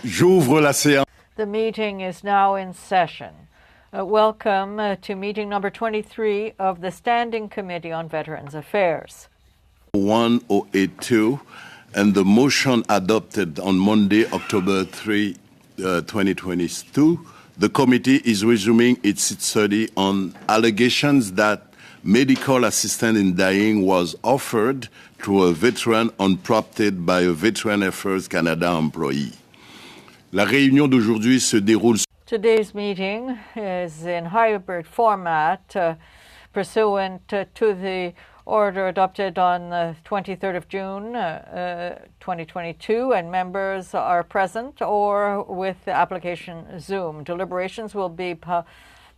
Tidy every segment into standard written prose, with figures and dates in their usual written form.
J'ouvre la séance. The meeting is now in session. Welcome to meeting number 23 of the Standing Committee on Veterans Affairs. 1082 and the motion adopted on Monday, October 3, 2022, the committee is resuming its study on allegations that medical assistance in dying was offered to a veteran unprompted by a Veteran Affairs Canada employee. La réunion d'aujourd'hui se déroule. Today's meeting is in hybrid format pursuant to the order adopted on the 23rd of June 2022, and members are present or with the application Zoom. Deliberations will be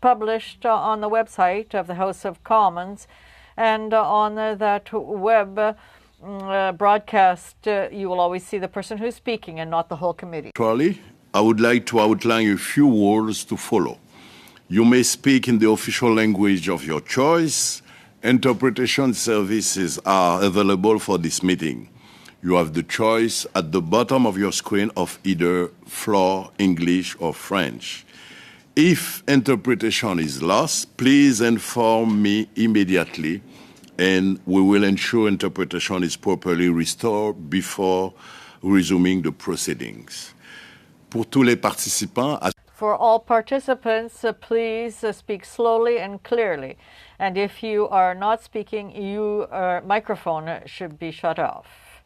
published on the website of the House of Commons, and on that web broadcast you will always see the person who's speaking and not the whole committee. Charlie, I would like to outline a few rules to follow. You may speak in the official language of your choice. Interpretation services are available for this meeting. You have the choice at the bottom of your screen of either floor, English, or French. If interpretation is lost, please inform me immediately, and we will ensure interpretation is properly restored before resuming the proceedings. Pour tous les participants, For all participants, please speak slowly and clearly. And if you are not speaking, your microphone should be shut off.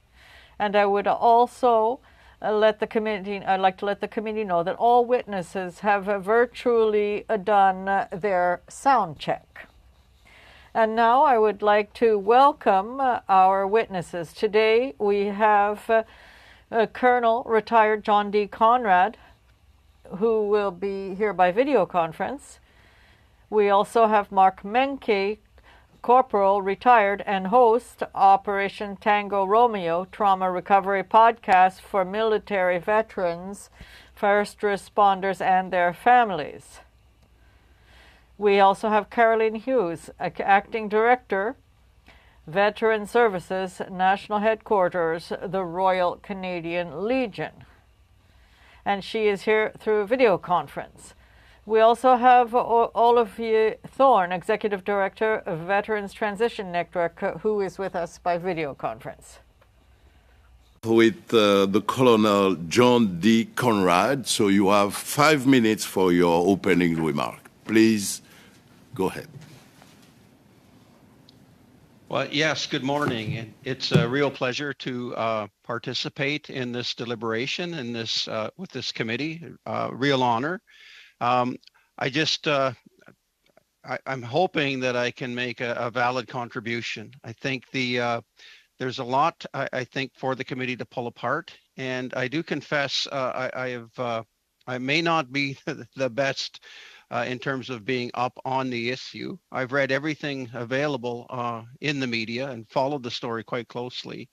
And I would also I'd like to let the committee know that all witnesses have virtually done their sound check. And now I would like to welcome our witnesses. Today we have Colonel retired John D. Conrad, who will be here by video conference. We also have Mark Menke, Corporal, retired, and host Operation Tango Romeo Trauma Recovery Podcast for military veterans, first responders, and their families. We also have Caroline Hughes, Acting Director, Veteran Services, National Headquarters, the Royal Canadian Legion. And she is here through video conference. We also have Olivier Thorne, Executive Director of Veterans Transition Network, who is with us by video conference. With the Colonel John D. Conrad, so you have 5 minutes for your opening remark. Please go ahead. Well, yes, good morning. It's a real pleasure to participate in this deliberation and this with this committee. Real honor. I'm hoping that I can make a valid contribution. I think there's a lot I think for the committee to pull apart, and I do confess I may not be the best in terms of being up on the issue. I've read everything available in the media and followed the story quite closely.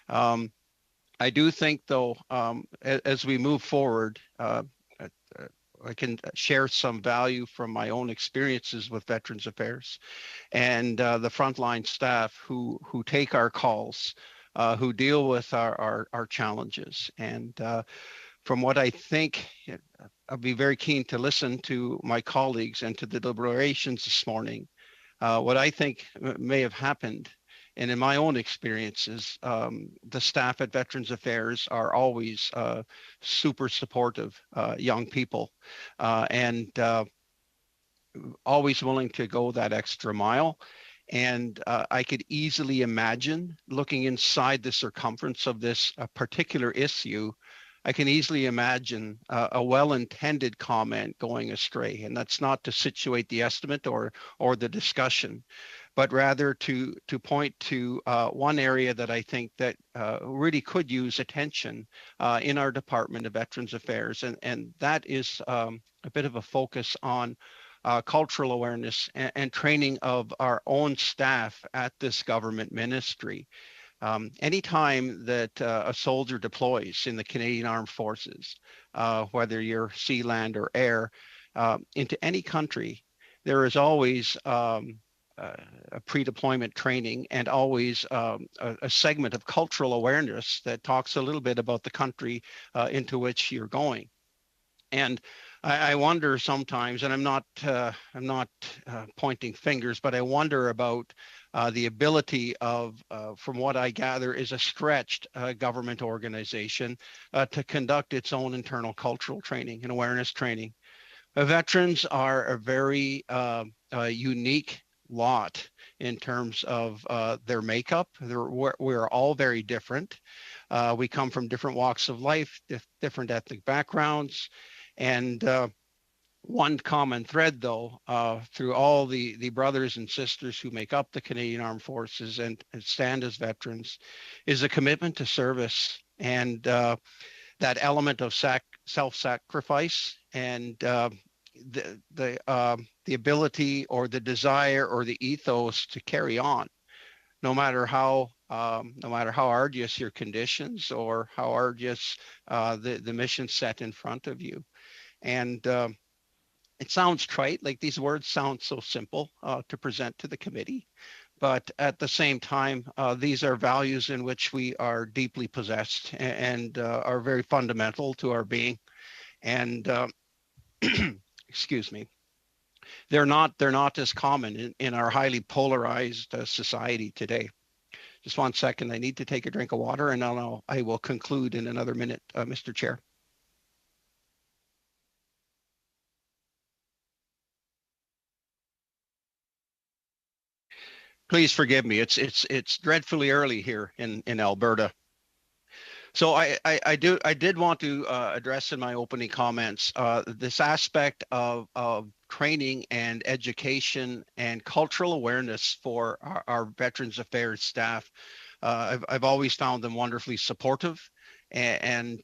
I do think, though, as we move forward, I can share some value from my own experiences with Veterans Affairs and the frontline staff who take our calls, who deal with our challenges. And from what I think, I'll be very keen to listen to my colleagues and to the deliberations this morning. What I think may have happened, and in my own experiences, the staff at Veterans Affairs are always super supportive young people and always willing to go that extra mile. And I could easily imagine looking inside the circumference of this particular issue. I can easily imagine a well-intended comment going astray, and that's not to situate the estimate or the discussion, but rather to point to one area that I think that really could use attention in our Department of Veterans Affairs, and that is a bit of a focus on cultural awareness and training of our own staff at this government ministry. Anytime that a soldier deploys in the Canadian Armed Forces, whether you're sea, land, or air, into any country, there is always a pre-deployment training and always a segment of cultural awareness that talks a little bit about the country into which you're going. And I wonder sometimes, and I'm not pointing fingers, but I wonder about the ability of, from what I gather, is a stretched government organization to conduct its own internal cultural training and awareness training. Veterans are a very unique lot in terms of their makeup. We're all very different. We come from different walks of life, different ethnic backgrounds. And one common thread, though, through all the brothers and sisters who make up the Canadian Armed Forces and stand as veterans, is a commitment to service and that element of self-sacrifice and the ability or the desire or the ethos to carry on, no matter how arduous your conditions or how arduous the mission set in front of you. And it sounds trite, like these words sound so simple to present to the committee, but at the same time, these are values in which we are deeply possessed and are very fundamental to our being. And excuse me, they're not as common in our highly polarized society today. Just 1 second, I need to take a drink of water, and I will conclude in another minute, Mr. Chair. Please forgive me. It's dreadfully early here in Alberta. So I did want to address in my opening comments this aspect of training and education and cultural awareness for our Veterans Affairs staff. I've always found them wonderfully supportive, and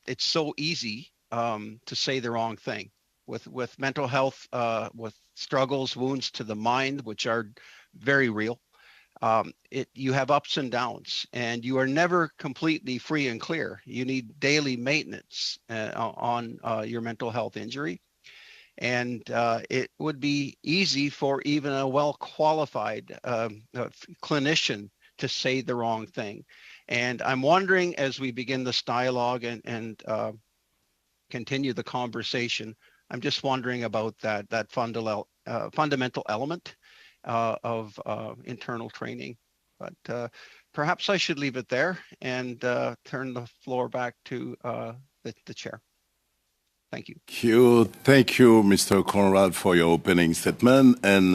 it's so easy to say the wrong thing with mental health, with struggles, wounds to the mind, which are very real. You have ups and downs, and you are never completely free and clear. You need daily maintenance on your mental health injury. And it would be easy for even a well-qualified clinician to say the wrong thing. And I'm wondering, as we begin this dialogue and continue the conversation, I'm just wondering about that fundamental element of internal training. But perhaps I should leave it there and turn the floor back to the chair. Thank you. Thank you, Mr. Conrad, for your opening statement. And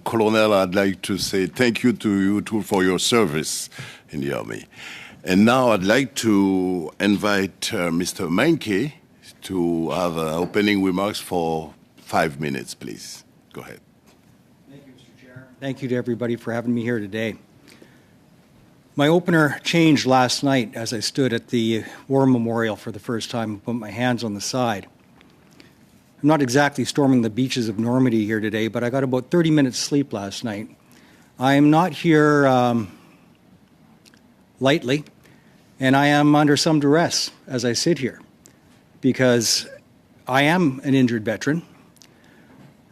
Colonel, I'd like to say thank you to you too for your service in the Army. And now I'd like to invite Mr. Meinke to have opening remarks for 5 minutes, please. Go ahead. Thank you, Mr. Chair. Thank you to everybody for having me here today. My opener changed last night as I stood at the War Memorial for the first time and put my hands on the side. I'm not exactly storming the beaches of Normandy here today, but I got about 30 minutes sleep last night. I am not here lightly, and I am under some duress as I sit here because I am an injured veteran.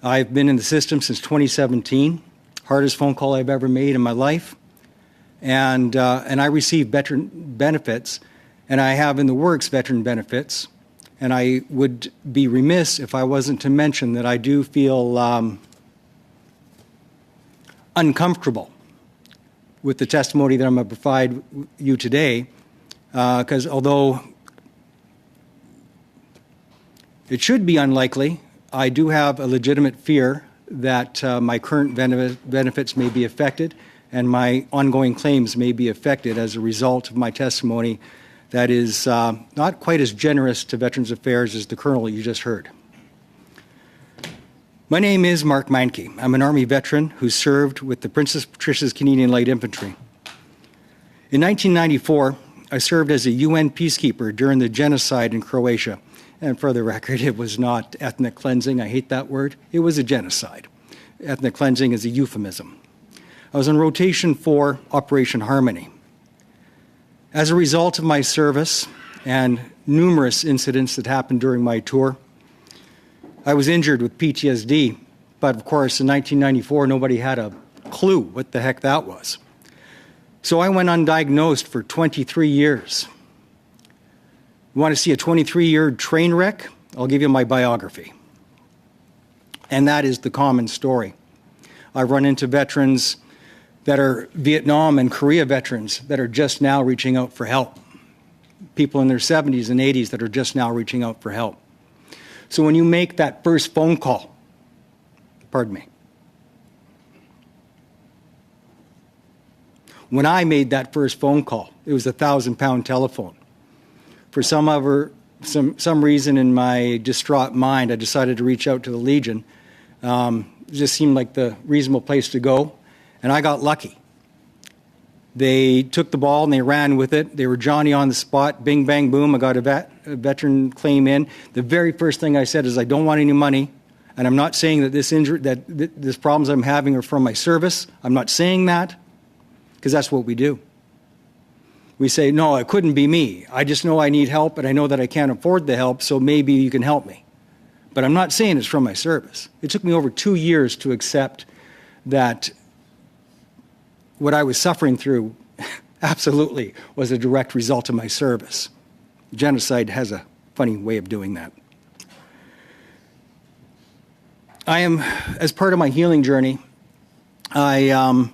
I've been in the system since 2017, hardest phone call I've ever made in my life. And I receive veteran benefits, and I have in the works veteran benefits, and I would be remiss if I wasn't to mention that I do feel uncomfortable with the testimony that I'm going to provide you today, because although it should be unlikely, I do have a legitimate fear that my current benefits may be affected and my ongoing claims may be affected as a result of my testimony that is not quite as generous to Veterans Affairs as the Colonel you just heard. My name is Mark Meinke. I'm an Army veteran who served with the Princess Patricia's Canadian Light Infantry. In 1994, I served as a UN peacekeeper during the genocide in Croatia. And for the record, it was not ethnic cleansing. I hate that word. It was a genocide. Ethnic cleansing is a euphemism. I was on rotation for Operation Harmony. As a result of my service and numerous incidents that happened during my tour, I was injured with PTSD, but of course in 1994 nobody had a clue what the heck that was. So I went undiagnosed for 23 years. You want to see a 23-year train wreck? I'll give you my biography. And that is the common story. I've run into veterans that are Vietnam and Korea veterans that are just now reaching out for help. People in their 70s and 80s that are just now reaching out for help. So when you make that first phone call, pardon me, when I made that first phone call, it was a 1,000-pound telephone. For some reason in my distraught mind, I decided to reach out to the Legion. It just seemed like the reasonable place to go, and I got lucky. They took the ball and they ran with it. They were Johnny on the spot. Bing, bang, boom. I got a veteran claim in. The very first thing I said is, I don't want any money, and I'm not saying that this problems I'm having are from my service. I'm not saying that, because that's what we do. We say, no, it couldn't be me. I just know I need help, and I know that I can't afford the help, so maybe you can help me. But I'm not saying it's from my service. It took me over 2 years to accept that what I was suffering through absolutely was a direct result of my service. Genocide has a funny way of doing that. I am, as part of my healing journey, I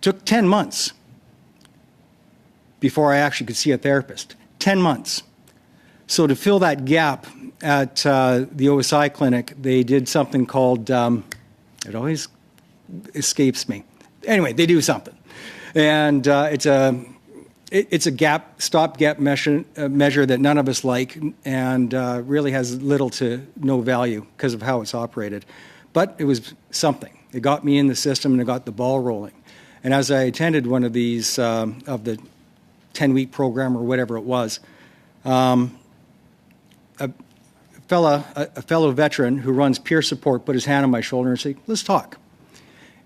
took 10 months before I actually could see a therapist. 10 months. So to fill that gap at the OSI clinic, they did something called, it always escapes me. Anyway, they do something. And it's a stopgap measure that none of us like, and really has little to no value because of how it's operated. But it was something. It got me in the system and it got the ball rolling. And as I attended one of these, of the 10-week program or whatever it was, a fellow veteran who runs peer support put his hand on my shoulder and said, let's talk.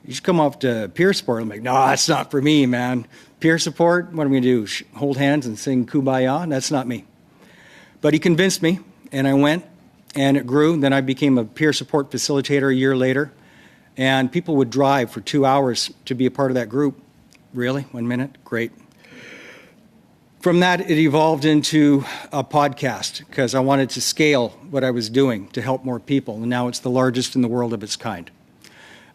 You should come off to peer support. I'm like, no, that's not for me, man. Peer support, what am I going to do? Hold hands and sing Kumbaya? That's not me. But he convinced me, and I went, and it grew. Then I became a peer support facilitator a year later, and people would drive for 2 hours to be a part of that group. Really? 1 minute? Great. From that, it evolved into a podcast because I wanted to scale what I was doing to help more people, and now it's the largest in the world of its kind,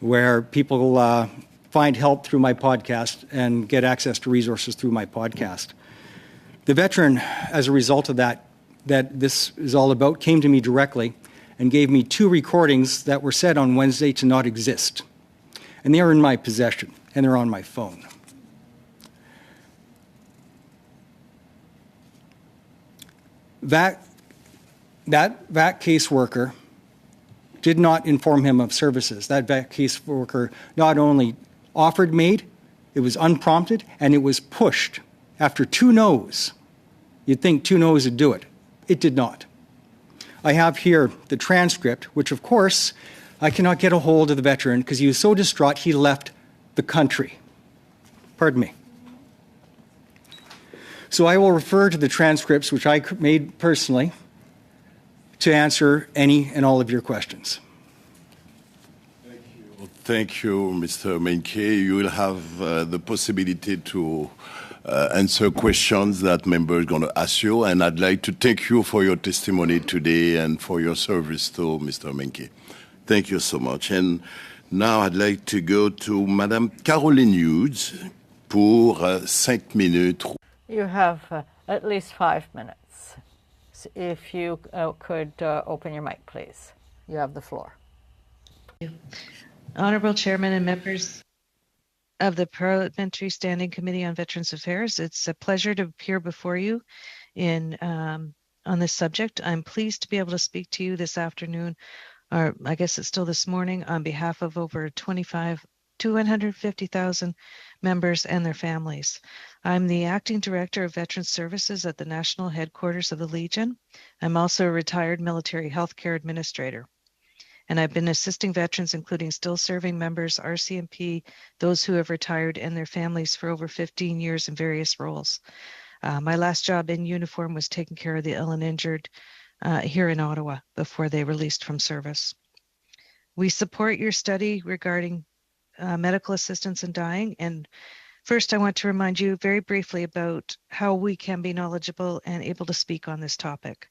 where people find help through my podcast and get access to resources through my podcast. The veteran, as a result of that this is all about, came to me directly and gave me 2 recordings that were said on Wednesday to not exist. And they are in my possession, and they're on my phone. That caseworker did not inform him of services. That VAC caseworker not only offered MAID, it was unprompted, and it was pushed after 2 no's. You'd think 2 no's would do it. It did not. I have here the transcript, which of course I cannot get a hold of the veteran because he was so distraught he left the country. Pardon me. So I will refer to the transcripts, which I made personally, to answer any and all of your questions. Thank you, Mr. Menke. You will have the possibility to answer questions that members are going to ask you, and I'd like to thank you for your testimony today and for your service to Mr. Menke. Thank you so much. And now I'd like to go to Madame Caroline Hughes pour 5 minutes. You have at least 5 minutes. So if you could open your mic, please. You have the floor. Thank you. Honorable Chairman and members of the Parliamentary Standing Committee on Veterans Affairs, it's a pleasure to appear before you on this subject. I'm pleased to be able to speak to you this afternoon, or I guess it's still this morning, on behalf of over 250,000 members and their families. I'm the Acting Director of Veterans Services at the National Headquarters of the Legion. I'm also a retired military healthcare administrator. And I've been assisting veterans, including still serving members, RCMP, those who have retired, and their families for over 15 years in various roles. My last job in uniform was taking care of the ill and injured here in Ottawa before they released from service. We support your study regarding medical assistance in dying. And first, I want to remind you very briefly about how we can be knowledgeable and able to speak on this topic.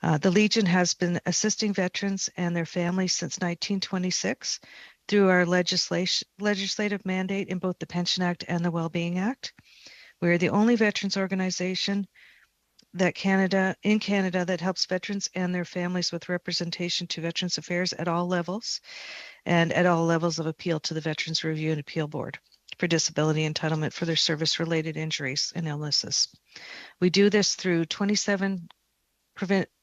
The Legion has been assisting veterans and their families since 1926 through our legislative mandate in both the Pension Act and the Wellbeing Act. We are the only veterans organization in Canada that helps veterans and their families with representation to Veterans Affairs at all levels and at all levels of appeal to the Veterans Review and Appeal Board for disability entitlement for their service-related injuries and illnesses. We do this through 27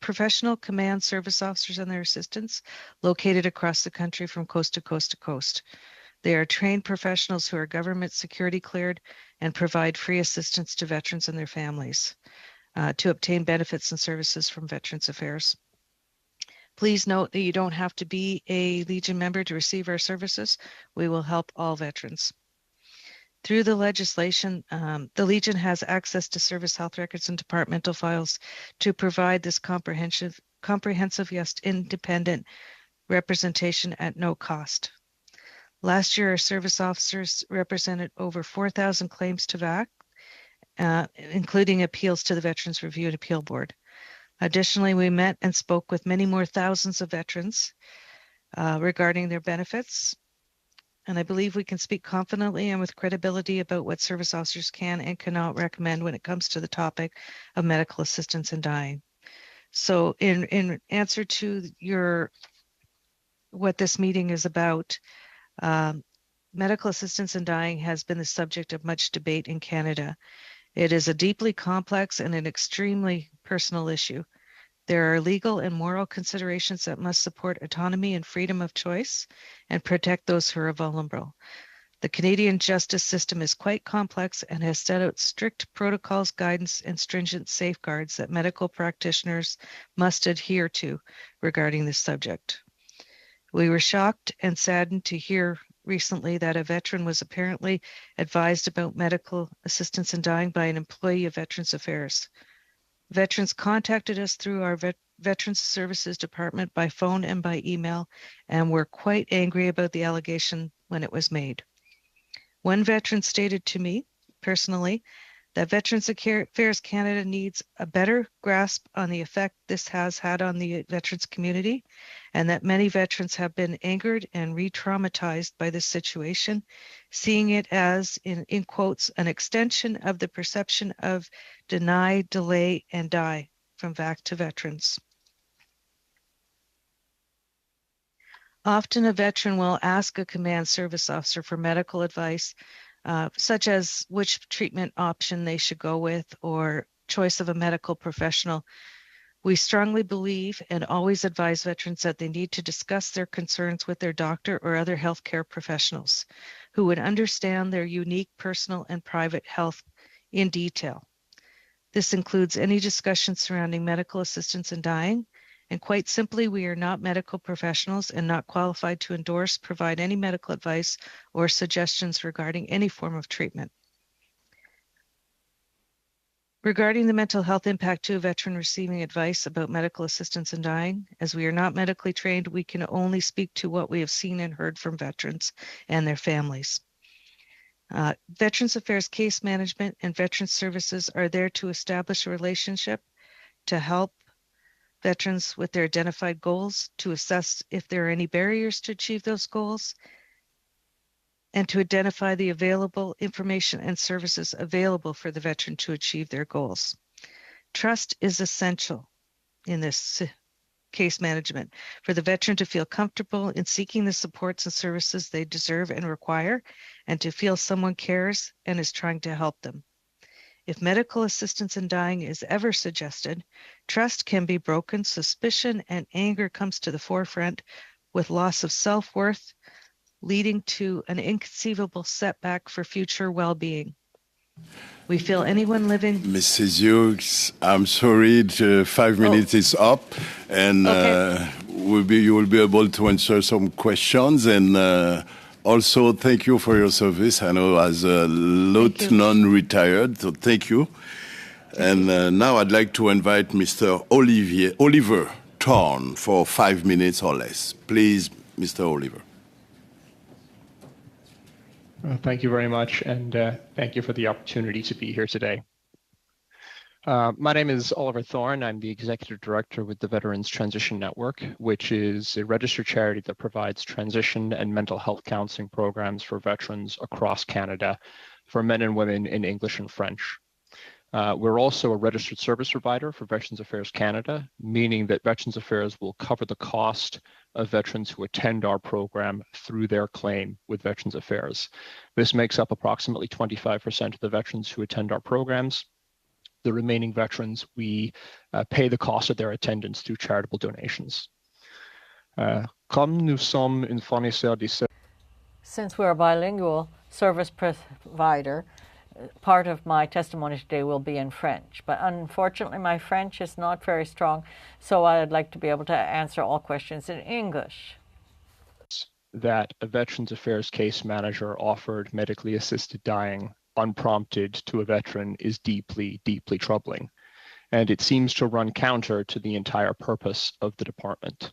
professional command service officers and their assistants located across the country from coast to coast to coast. They are trained professionals who are government security cleared and provide free assistance to veterans and their families to obtain benefits and services from Veterans Affairs. Please note that you don't have to be a Legion member to receive our services. We will help all veterans. Through the legislation, the Legion has access to service health records and departmental files to provide this comprehensive, yes, independent representation at no cost. Last year, our service officers represented over 4,000 claims to VAC, including appeals to the Veterans Review and Appeal Board. Additionally, we met and spoke with many more thousands of veterans regarding their benefits. And I believe we can speak confidently and with credibility about what service officers can and cannot recommend when it comes to the topic of medical assistance in dying. So in answer to what this meeting is about, medical assistance in dying has been the subject of much debate in Canada. It is a deeply complex and an extremely personal issue. There are legal and moral considerations that must support autonomy and freedom of choice and protect those who are vulnerable. The Canadian justice system is quite complex and has set out strict protocols, guidance, and stringent safeguards that medical practitioners must adhere to regarding this subject. We were shocked and saddened to hear recently that a veteran was apparently advised about medical assistance in dying by an employee of Veterans Affairs. Veterans contacted us through our Veterans Services Department by phone and by email and were quite angry about the allegation when it was made. One veteran stated to me personally that Veterans Affairs Canada needs a better grasp on the effect this has had on the veterans community, and that many veterans have been angered and re-traumatized by this situation, seeing it as, in quotes, an extension of the perception of deny, delay, and die from VAC to veterans. Often a veteran will ask a command service officer for medical advice, such as which treatment option they should go with or choice of a medical professional. We strongly believe and always advise veterans that they need to discuss their concerns with their doctor or other healthcare professionals who would understand their unique personal and private health in detail. This includes any discussion surrounding medical assistance in dying. And quite simply, we are not medical professionals and not qualified to endorse, provide any medical advice or suggestions regarding any form of treatment. Regarding the mental health impact to a veteran receiving advice about medical assistance in dying, as we are not medically trained, we can only speak to what we have seen and heard from veterans and their families. Veterans Affairs case management and veterans services are there to establish a relationship, to help veterans with their identified goals, to assess if there are any barriers to achieve those goals, and to identify the available information and services available for the veteran to achieve their goals. Trust is essential in this case management for the veteran to feel comfortable in seeking the supports and services they deserve and require, and to feel someone cares and is trying to help them. If medical assistance in dying is ever suggested, trust can be broken, suspicion and anger comes to the forefront, with loss of self-worth, leading to an inconceivable setback for future well-being. We feel anyone living... Mrs. Hughes, I'm sorry, 5 minutes is up, and Okay. you will be able to answer some questions, and also thank you for your service. I know as a lieutenant retired, so thank you. And now I'd like to invite Mr. Oliver Thorne for 5 minutes or less. Please, Mr. Oliver. Thank you very much, and thank you for the opportunity to be here today. My name is Oliver Thorne. I'm the Executive Director with the Veterans Transition Network, which is a registered charity that provides transition and mental health counseling programs for veterans across Canada for men and women in English and French. We're also a registered service provider for Veterans Affairs Canada, meaning that Veterans Affairs will cover the cost of veterans who attend our program through their claim with Veterans Affairs. This makes up approximately 25% of the veterans who attend our programs. The remaining veterans, we pay the cost of their attendance through charitable donations. Comme nous sommes un fournisseur de services, Since we're a bilingual service provider, part of my testimony today will be in French, but unfortunately my French is not very strong, so I'd like to be able to answer all questions in English. that a Veterans Affairs case manager offered medically assisted dying unprompted to a veteran is deeply, deeply troubling, and it seems to run counter to the entire purpose of the department.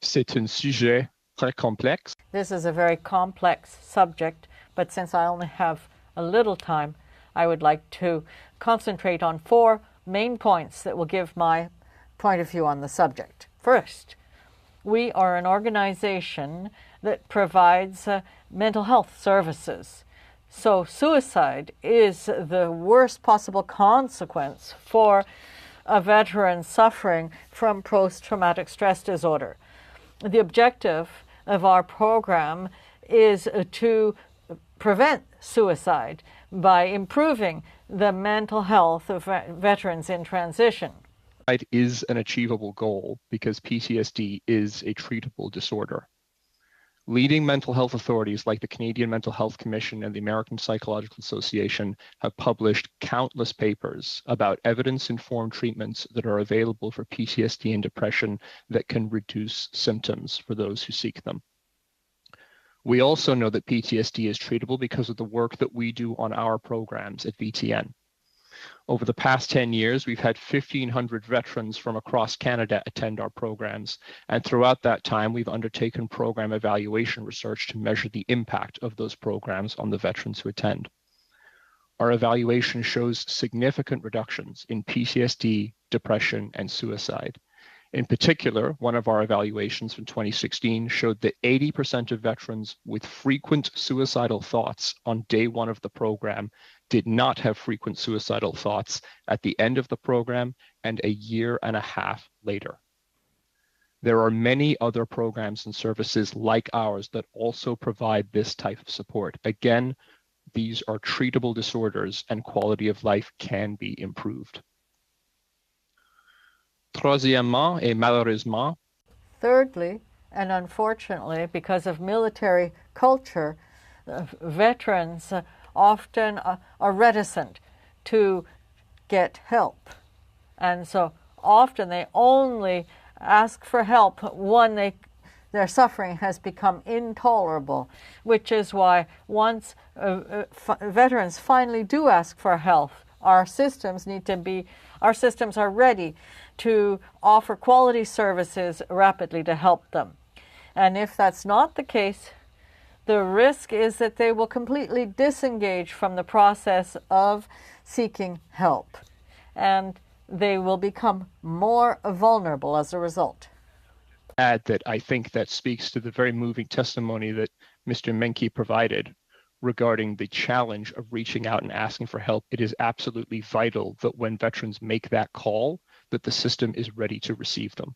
C'est un sujet très complexe. This is a very complex subject, but since I only have a little time, I would like to concentrate on 4 main points that will give my point of view on the subject. First, we are an organization that provides mental health services. So suicide is the worst possible consequence for a veteran suffering from post-traumatic stress disorder. The objective of our program is to prevent suicide by improving the mental health of veterans in transition. Suicide is an achievable goal because PTSD is a treatable disorder. Leading mental health authorities like the Canadian Mental Health Commission and the American Psychological Association have published countless papers about evidence-informed treatments that are available for PTSD and depression that can reduce symptoms for those who seek them. We also know that PTSD is treatable because of the work that we do on our programs at VTN. Over the past 10 years, we've had 1,500 veterans from across Canada attend our programs, and throughout that time, we've undertaken program evaluation research to measure the impact of those programs on the veterans who attend. Our evaluation shows significant reductions in PTSD, depression, and suicide. In particular, one of our evaluations from 2016 showed that 80% of veterans with frequent suicidal thoughts on day 1 of the program did not have frequent suicidal thoughts at the end of the program and a year and a half later. There are many other programs and services like ours that also provide this type of support. Again, these are treatable disorders and quality of life can be improved. Troisièmement et malheureusement, Thirdly, and unfortunately, because of military culture, veterans often are reticent to get help. And so often they only ask for help when their suffering has become intolerable, which is why once veterans finally do ask for help, our systems are ready to offer quality services rapidly to help them. And if that's not the case, the risk is that they will completely disengage from the process of seeking help, and they will become more vulnerable as a result. Add that I think that speaks to the very moving testimony that Mr. Menke provided regarding the challenge of reaching out and asking for help. It is absolutely vital that when veterans make that call, that the system is ready to receive them.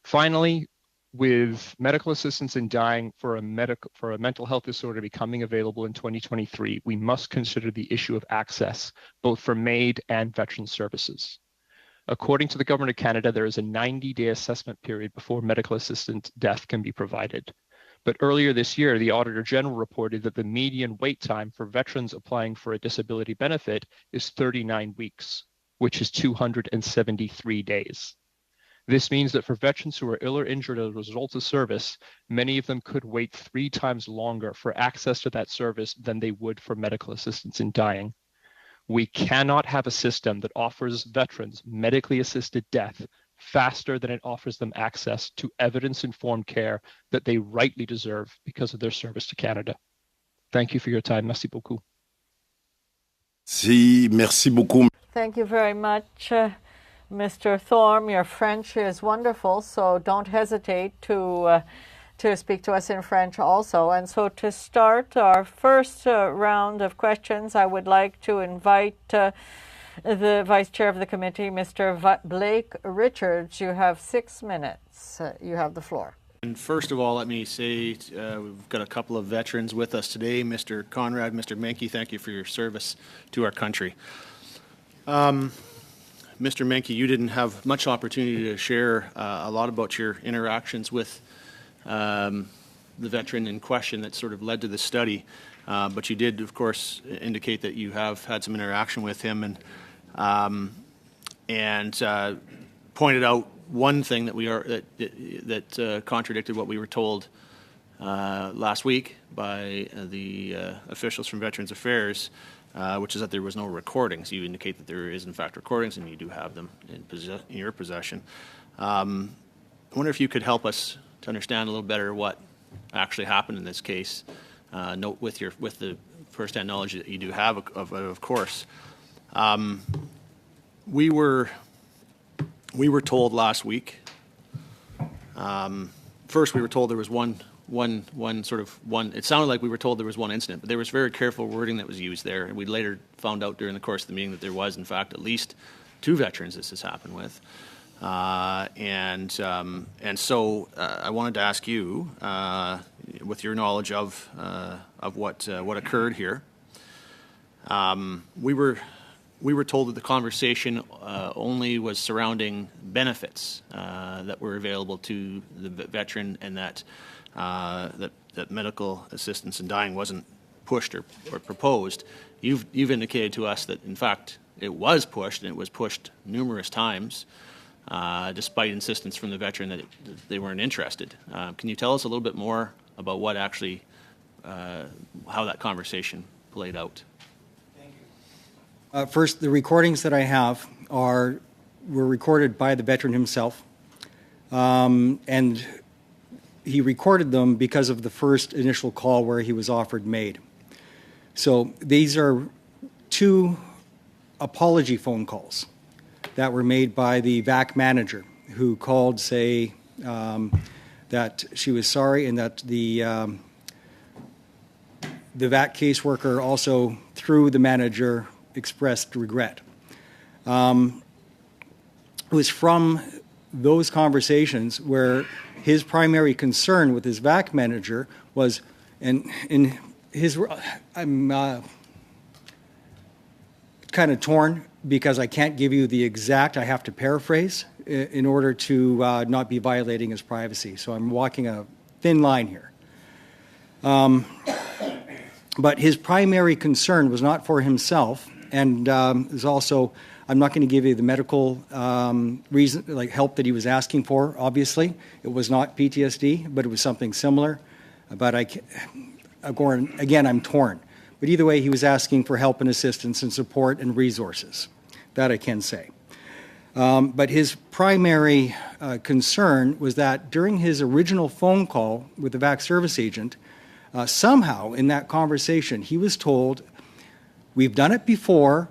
Finally, with medical assistance in dying for a mental health disorder becoming available in 2023, we must consider the issue of access, both for MAID and veteran services. According to the Government of Canada, there is a 90-day assessment period before medical assistant death can be provided. But earlier this year, the Auditor General reported that the median wait time for veterans applying for a disability benefit is 39 weeks, which is 273 days. This means that for veterans who are ill or injured as a result of service, many of them could wait 3 times longer for access to that service than they would for medical assistance in dying. We cannot have a system that offers veterans medically assisted death faster than it offers them access to evidence-informed care that they rightly deserve because of their service to Canada. Thank you for your time. Merci beaucoup. Merci beaucoup. Thank you very much, Mr. Thorm. Your French is wonderful, so don't hesitate to speak to us in French also. And so to start our first round of questions, I would like to invite the Vice Chair of the committee, Mr. Blake Richards. You have 6 minutes. You have the floor. And first of all, let me say we've got a couple of veterans with us today. Mr. Conrad, Mr. Menke, thank you for your service to our country. Mr. Menke, you didn't have much opportunity to share a lot about your interactions with the veteran in question that sort of led to this study, but you did, of course, indicate that you have had some interaction with him and pointed out one thing that contradicted what we were told last week by the officials from Veterans Affairs, which is that there was no recordings. You indicate that there is in fact recordings, and you do have them in your possession. I wonder if you could help us to understand a little better what actually happened in this case. Note with the first-hand knowledge that you do have, of course. We were told last week. First, we were told there was one. It sounded like we were told there was one incident, but there was very careful wording that was used there. And we later found out during the course of the meeting that there was, in fact, at least 2 veterans this has happened with. And so I wanted to ask you, with your knowledge of what occurred here, we were told that the conversation only was surrounding benefits that were available to the veteran, and that medical assistance in dying wasn't pushed or proposed. You've indicated to us that in fact it was pushed, and it was pushed numerous times, despite insistence from the veteran that they weren't interested. Can you tell us a little bit more about what actually, how that conversation played out? First, the recordings that I have were recorded by the veteran himself, and he recorded them because of the first initial call where he was offered MAID. So these are 2 apology phone calls that were made by the VAC manager, who called say that she was sorry, and that the VAC caseworker also, through the manager, expressed regret. It was from those conversations where his primary concern with his VAC manager was, and in his, I'm kind of torn because I can't give you the exact, I have to paraphrase in order to not be violating his privacy. So I'm walking a thin line here. But his primary concern was not for himself, and is also, I'm not going to give you the medical reason, like help that he was asking for, obviously. It was not PTSD, but it was something similar. But again, I'm torn. But either way, he was asking for help and assistance and support and resources. That I can say. But his primary concern was that during his original phone call with the VAC service agent, somehow in that conversation, he was told, we've done it before,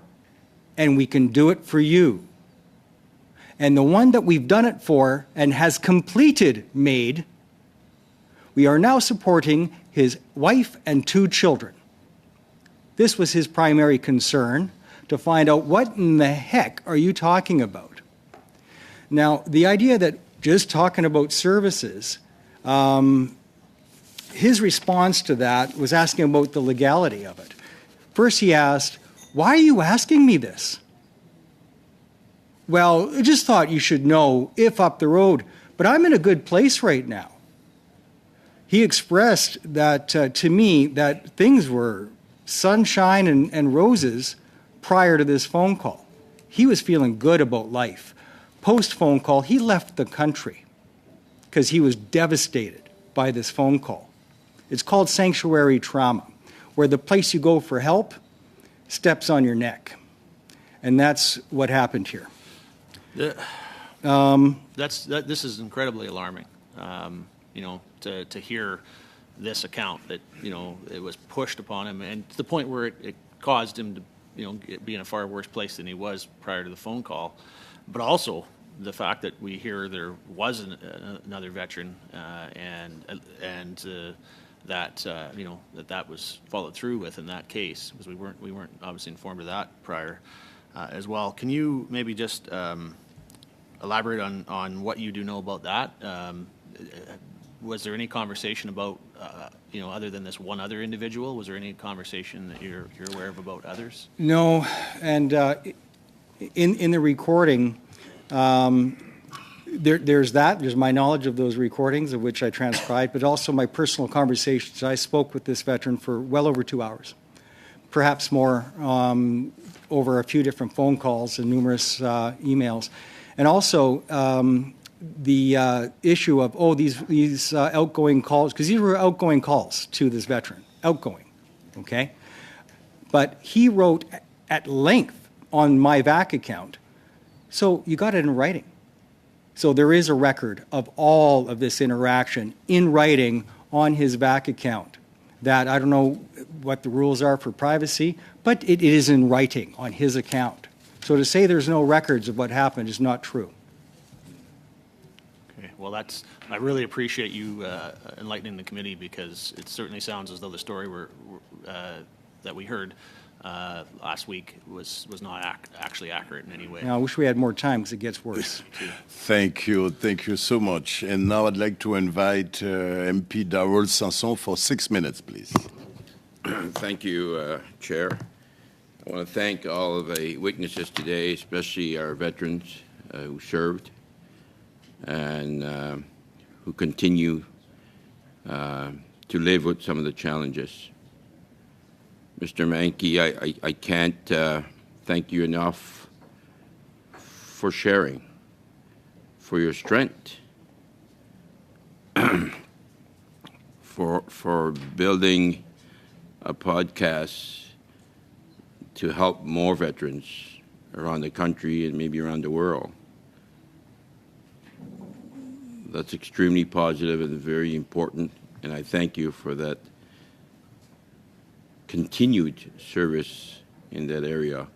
and we can do it for you. And the one that we've done it for and has completed MAID, we are now supporting his wife and 2 children. This was his primary concern, to find out what in the heck are you talking about. Now, the idea that just talking about services, his response to that was asking about the legality of it. First he asked, why are you asking me this? Well, I just thought you should know if up the road, but I'm in a good place right now. He expressed that to me that things were sunshine and roses prior to this phone call. He was feeling good about life. Post phone call, he left the country because he was devastated by this phone call. It's called sanctuary trauma, where the place you go for help steps on your neck. And that's what happened here. This is incredibly alarming. To hear this account that it was pushed upon him, and to the point where it caused him to be in a far worse place than he was prior to the phone call, but also the fact that we hear there was another veteran and that was followed through with in that case, because we weren't obviously informed of that prior as well. Can you maybe just elaborate on what you do know about that? Was there any conversation about other than this one other individual? Was there any conversation that you're aware of about others? No, and in the recording, there's my knowledge of those recordings, of which I transcribed, but also my personal conversations. I spoke with this veteran for well over 2 hours, perhaps more, over a few different phone calls and numerous emails. And also the issue of, these outgoing calls, because these were outgoing calls to this veteran, outgoing, okay? But he wrote at length on my VAC account, so you got it in writing. So there is a record of all of this interaction in writing on his VAC account. That I don't know what the rules are for privacy, but it is in writing on his account. So to say there's no records of what happened is not true. Okay, well, I really appreciate you enlightening the committee, because it certainly sounds as though the story that we heard last week was not actually accurate in any way. Now, I wish we had more time, because it gets worse. Thank you so much. And now I'd like to invite MP Darrell Sanson for 6 minutes, please. Thank you, Chair. I want to thank all of the witnesses today, especially our veterans who served and who continue to live with some of the challenges. Mr. Mankey, I can't thank you enough for sharing, for your strength, for building a podcast to help more veterans around the country and maybe around the world. That's extremely positive and very important, and I thank you for that continued service in that area.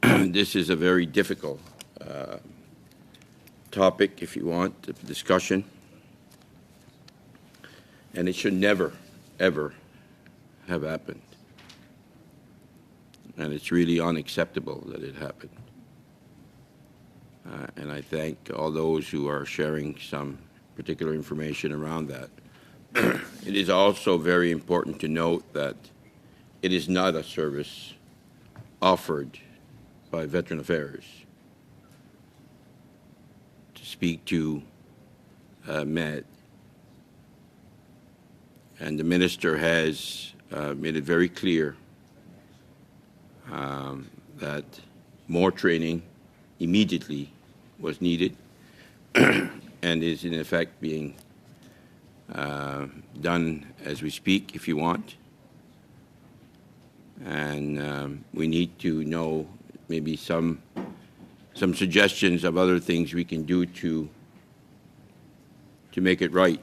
This is a very difficult topic, if you want, of discussion, and it should never, ever have happened. And it's really unacceptable that it happened. And I thank all those who are sharing some particular information around that. It is also very important to note that it is not a service offered by Veteran Affairs to speak to Med. And the Minister has made it very clear that more training immediately was needed and is in effect being done as we speak, if you want. And we need to know maybe some suggestions of other things we can do to make it right.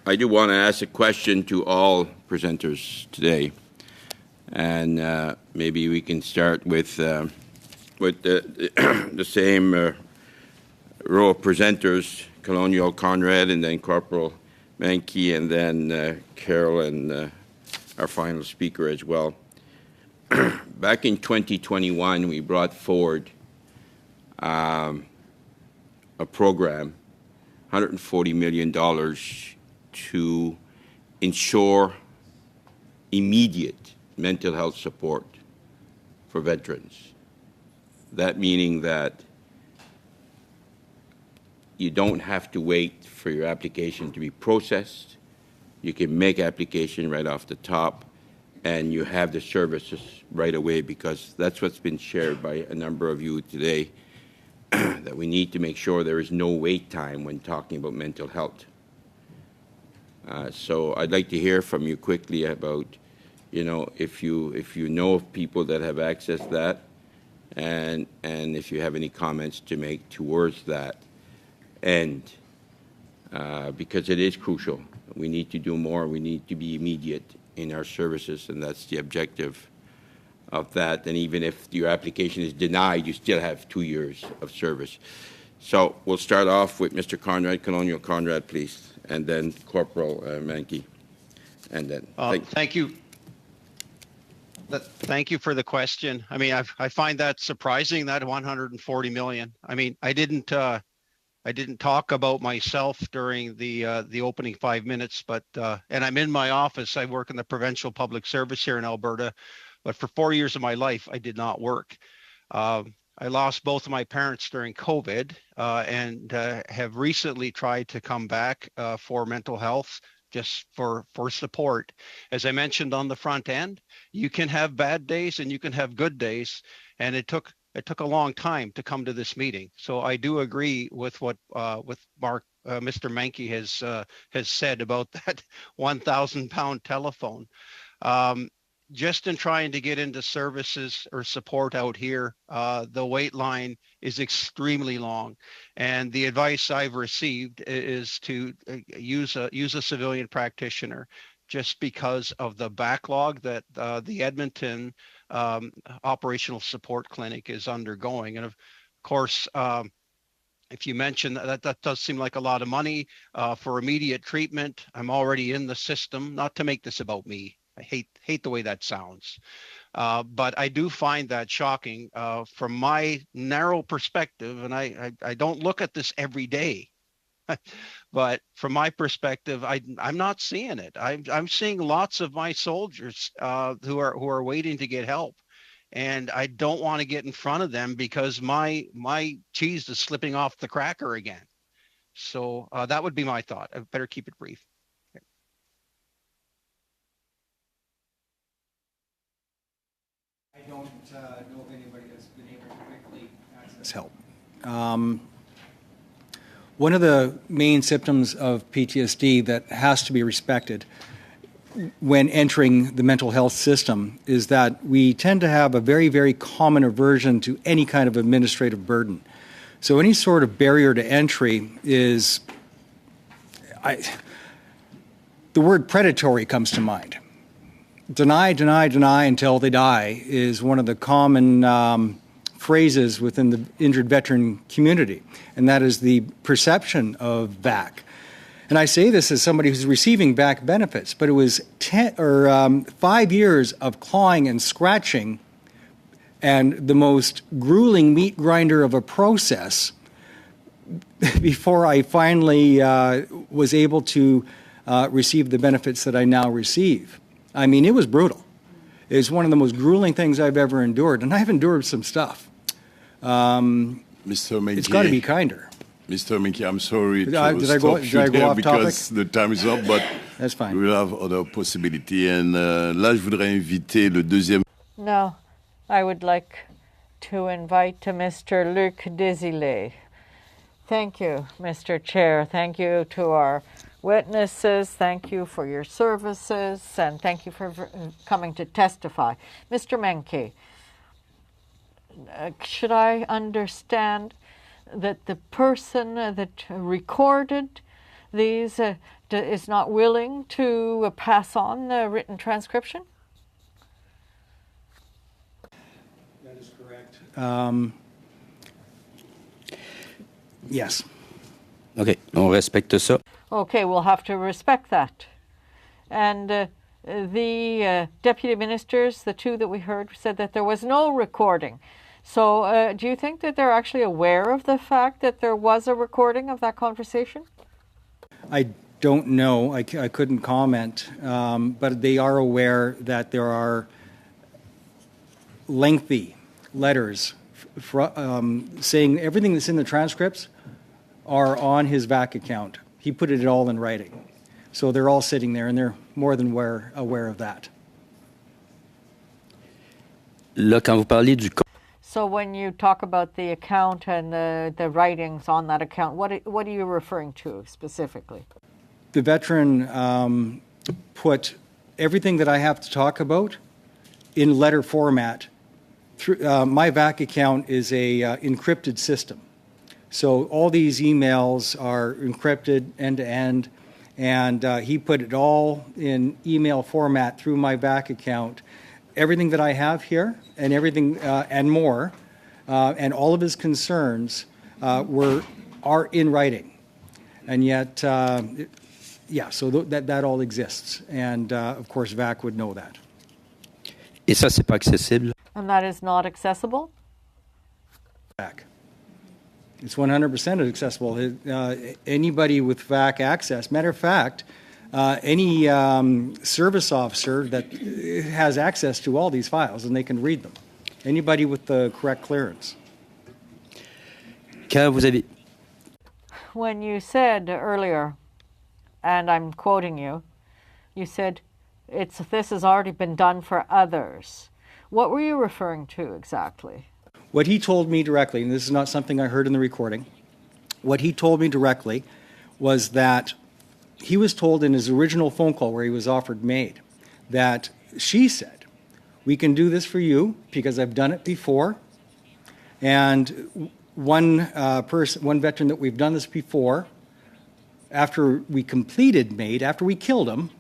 I do want to ask a question to all presenters today, and maybe we can start with the same row of presenters, Colonial Conrad, and then Corporal Mankey, and then Carol, and our final speaker as well. Back in 2021, we brought forward a program, $140 million, to ensure immediate mental health support for veterans. That meaning that you don't have to wait for your application to be processed. You can make application right off the top, and you have the services right away, because that's what's been shared by a number of you today, that we need to make sure there is no wait time when talking about mental health. So I'd like to hear from you quickly about if you know of people that have accessed that, and if you have any comments to make towards that end, because it is crucial. We need to do more. We need to be immediate in our services, and that's the objective of that. And even if your application is denied, you still have 2 years of service. So we'll start off with Mr. Conrad, Colonial Conrad, please, and then Corporal Mankey, and then thank you. Thank you for the question. I mean, I find that surprising, that 140 million. I mean, I didn't talk about myself during the opening 5 minutes, but and I'm in my office. I work in the provincial public service here in Alberta, but for 4 years of my life, I did not work. I lost both of my parents during COVID, and have recently tried to come back for mental health, just for support. As I mentioned on the front end, you can have bad days and you can have good days, and it took a long time to come to this meeting. So I do agree with what with Mr. Mankey has said about that 1,000 pound telephone. Just in trying to get into services or support out here, the wait line is extremely long. And the advice I've received is to use a civilian practitioner, just because of the backlog that the Edmonton Operational Support Clinic is undergoing. And of course, if you mention that does seem like a lot of money for immediate treatment. I'm already in the system, not to make this about me. I hate the way that sounds, but I do find that shocking from my narrow perspective, and I don't look at this every day, but from my perspective, I'm not seeing it. I'm seeing lots of my soldiers who are waiting to get help, and I don't want to get in front of them because my cheese is slipping off the cracker again. So that would be my thought. I better keep it brief. I don't know of anybody that's been able to quickly access help. One of the main symptoms of PTSD that has to be respected when entering the mental health system is that we tend to have a very, very common aversion to any kind of administrative burden. So any sort of barrier to entry is, the word predatory comes to mind. Deny, deny, deny until they die is one of the common phrases within the injured veteran community, and that is the perception of VAC. And I say this as somebody who's receiving VAC benefits, but it was 5 years of clawing and scratching and the most grueling meat grinder of a process before I finally was able to receive the benefits that I now receive. I mean, it was brutal. It was one of the most grueling things I've ever endured, and I've endured some stuff. Mr. Mankey, it's got to be kinder. Mr. Mankey, I'm sorry to did I stop you there off because topic? the time is up, but that's fine. We'll have other possibility. And là, je voudrais inviter le deuxième. Now, I would like to invite Mr. Luc Desilets. Thank you, Mr. Chair. Thank you to our witnesses. Thank you for your services, and thank you for coming to testify. Mr. Mankey, should I understand that the person that recorded these is not willing to pass on the written transcription? That is correct. Yes. OK, on respecte ça. Okay, we'll have to respect that. And the deputy ministers, the two that we heard, said that there was no recording. So do you think that they're actually aware of the fact that there was a recording of that conversation? I don't know. I couldn't comment. But they are aware that there are lengthy letters saying everything that's in the transcripts are on his VAC account. He put it all in writing. So they're all sitting there, and they're more than aware of that. Là, quand vous parlez du... So when you talk about the account and the writings on that account, what are you referring to specifically? The veteran put everything that I have to talk about in letter format. My VAC account is a encrypted system. So all these emails are encrypted end to end, and he put it all in email format through my VAC account. Everything that I have here and everything and more, and all of his concerns are in writing. And yet, so that all exists. And of course, VAC would know that. Et ça, c'est pas accessible. And that is not accessible? VAC. It's 100% accessible. Anybody with VAC access, matter of fact, any service officer that has access to all these files, and they can read them. Anybody with the correct clearance. Quand vous avez... When you said earlier, and I'm quoting you, you said, this has already been done for others. What were you referring to exactly? What he told me directly, and this is not something I heard in the recording, what he told me directly was that he was told in his original phone call where he was offered MAID that she said, we can do this for you because I've done it before. And one veteran that we've done this before, after we completed MAID, after we killed him,